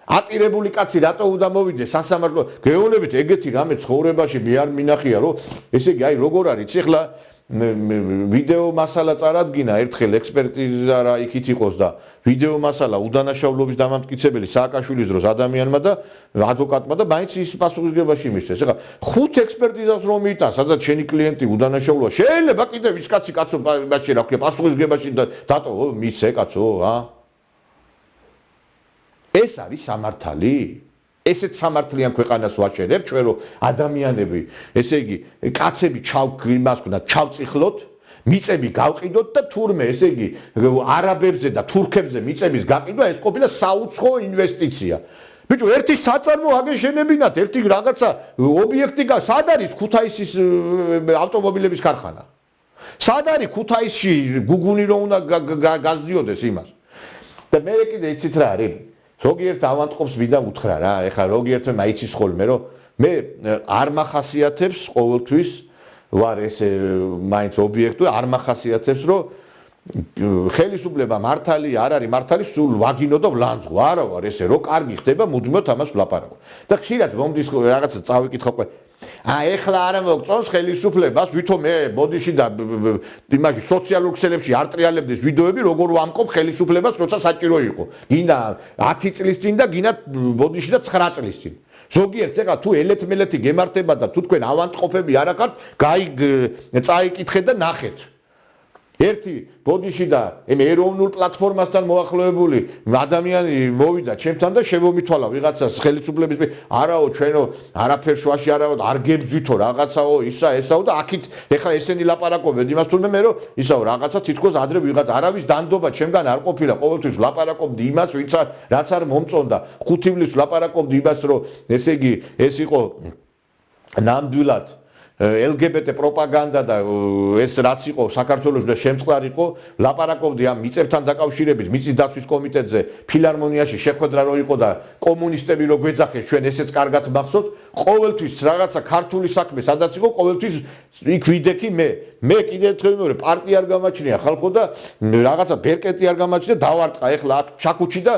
ატირებული კაცი რატო უნდა მოვიდეს სასამართლო? გეუბნებით ეგეთი რამე ცხოვრებაში მე არ მინახია, რომ ესე იგი აი როგორ არის ახლა ვიდეო მასალა წარადგინა ერთხელ ექსპერტიზა რა იქით იყოს და ვიდეო მასალა უდანაშაულობის დამამტკიცებელი სააკაშვილის დროს ადამიანმა და ადვოკატმა და მაინც ის პასუხისგებაში მისცეს. ეხლა 5 ექსპერტიზას რომ მიიტან, სადაც შენი კლიენტი უდანაშაულოა, შეიძლება კიდევ ის კაცი კაცობაში რა ქვია, პასუხისგებაში დატო მისცე კაცო, ეს არის სამართალი? ესეც სამართლიან ქვეყანას ვაჩერებ ჩვენ რომ ადამიანები ესე იგი კაცები იმას ქონდა ჩავწიხლოთ მიწები გავყიდოთ და თურმე ესე იგი არაბებზე და თურქებზე მიწების გაყიდვა ეს ყოფილა საუცხო ინვესტიცია ბიჭო ერთი საწარმო აგეშენებინათ ერთი რაღაცა ობიექტი სად არის ქუთაისის ავტომობილების ქარხანა სად არის ქუთაისში გუგუნი რო უნდა გაზდიოდეს იმას და მე კიდე იცით რა არის ზოგიერთ ავანტყოფს მინდა უთხრა რა ეხლა ზოგიერთმა მაიცის ხოლმე რომ მე არ მახასიათებს ყოველთვის ვარ ესე მაინც ობიექტი არ მახასიათებს რომ ხელისუფლება მართალი არ არის მართალი სულ ვაგინო და ვლანძღო არა ვარ ესე რო კარგი ხდება მუდმივად ამას ვლაპარაკო და ხშირად მომდის რაღაცა წავიკითხო ყველა ეხლა არა მოგწონს ხელისუფლებას ვითომ მე ბოდიში და იმაში სოციალურ ქსელებში არ ტრიალებდეს ვიდეოები როგორ ვამკობ ხელისუფლებას როცა საჭირო იყო გინდა 10 წლის წინ და გინდა ბოდიში და 9 წლის წინ ზოგიერთს ეხლა თუ ელეთ-მელეთი გემართება და თუ თქვენ ავანტყოფები არ ახართ წაიკითხეთ და ნახეთ ერთი ბოდიში და იმ ეროვნულ პლატფორმასთან მოახლოებული ადამიანი მოვიდა ჩემთან და შემომითვალა ვიღაცას ხელისუფლების არაო ჩვენო არაფერ შუაში არაო არ გებძვითო რაღაცაო ისა ესაო და აქით ეხლა ესენი ლაპარაკობენ იმას თურმე მე რომ ისაო რაღაცა თითქოს ადრე ვიღაც არავის დანდობა ჩემგან არ ყოფილა ყოველთვის ლაპარაკობდი იმას ვინც რაც არ მომწონდა 5 ივლისს ლაპარაკობდი იმას რომ ესე იგი ეს იყო ნამდვილად LGBT პროპაგანდა და ეს რაც იყო საქართველოს და შემწყდარი იყო ლაპარაკობდი ამ მიწებთან დაკავშირებით მიწის დაცვის კომიტეტზე ფილარმონიაში შეხვედრა რო იყო და კომუნისტები რო გვეძახეს ჩვენ ესეც კარგად მახსოვთ ყოველთვის რაღაცა ქართული საქმე სადაც იყო ყოველთვის იქ ვიდექი მე კიდევ ერთხელ მეორე პარტია არ გამაჩნია ხალხო და რაღაცა ბერკეტი არ გამაჩნია დავარტყა ეხლა აქ ჩაკუჩი და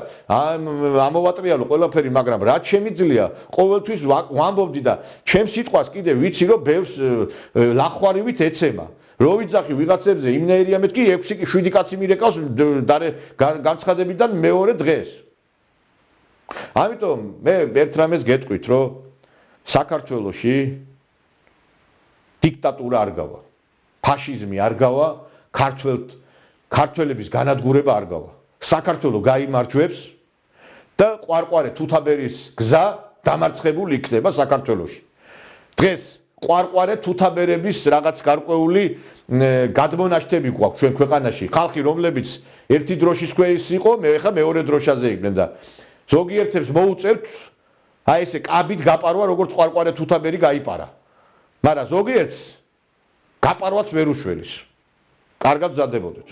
ამოვატრიალო ყველაფერი მაგრამ რაც შემიძლია ყოველთვის ვამბობდი და ჩემს სიტყვას კიდე ვიცი რომ ბევრს ლახვარივით ეცემა რო ვიძახი ვიღაცებზე იმნაირია მეთქი 6 კი 7 კაცი მირეკავს განცხადებიდან მეორე დღეს ამიტომ მე ერთ რამეს გეტყვით რომ საქართველოში დიქტატურა არ გავა ფაშიზმი არ გავა ქართველების განადგურება არ გავა საქართველო გაიმარჯვებს და ყვარყვარე თუთაბერის გზა დამარცხებული იქნება საქართველოში დღეს ყვარყვარე თუთაბერების რაღაც გარკვეული გადმონაშთები გვაქვს ჩვენ ქვეყანაში ხალხი რომლებიც ერთი დროშის ქვეშ იყო მე ხა მეორე დროშაზე იყვნენ და ზოგიერთებს მოუწევთ აი ესე კაბით გაპარვა როგორც ყვარყვარე თუთაბერი გაიპარა მაგრამ ზოგიერთს გაპარვაც ვერ უშველის კარგად მზადებოდეთ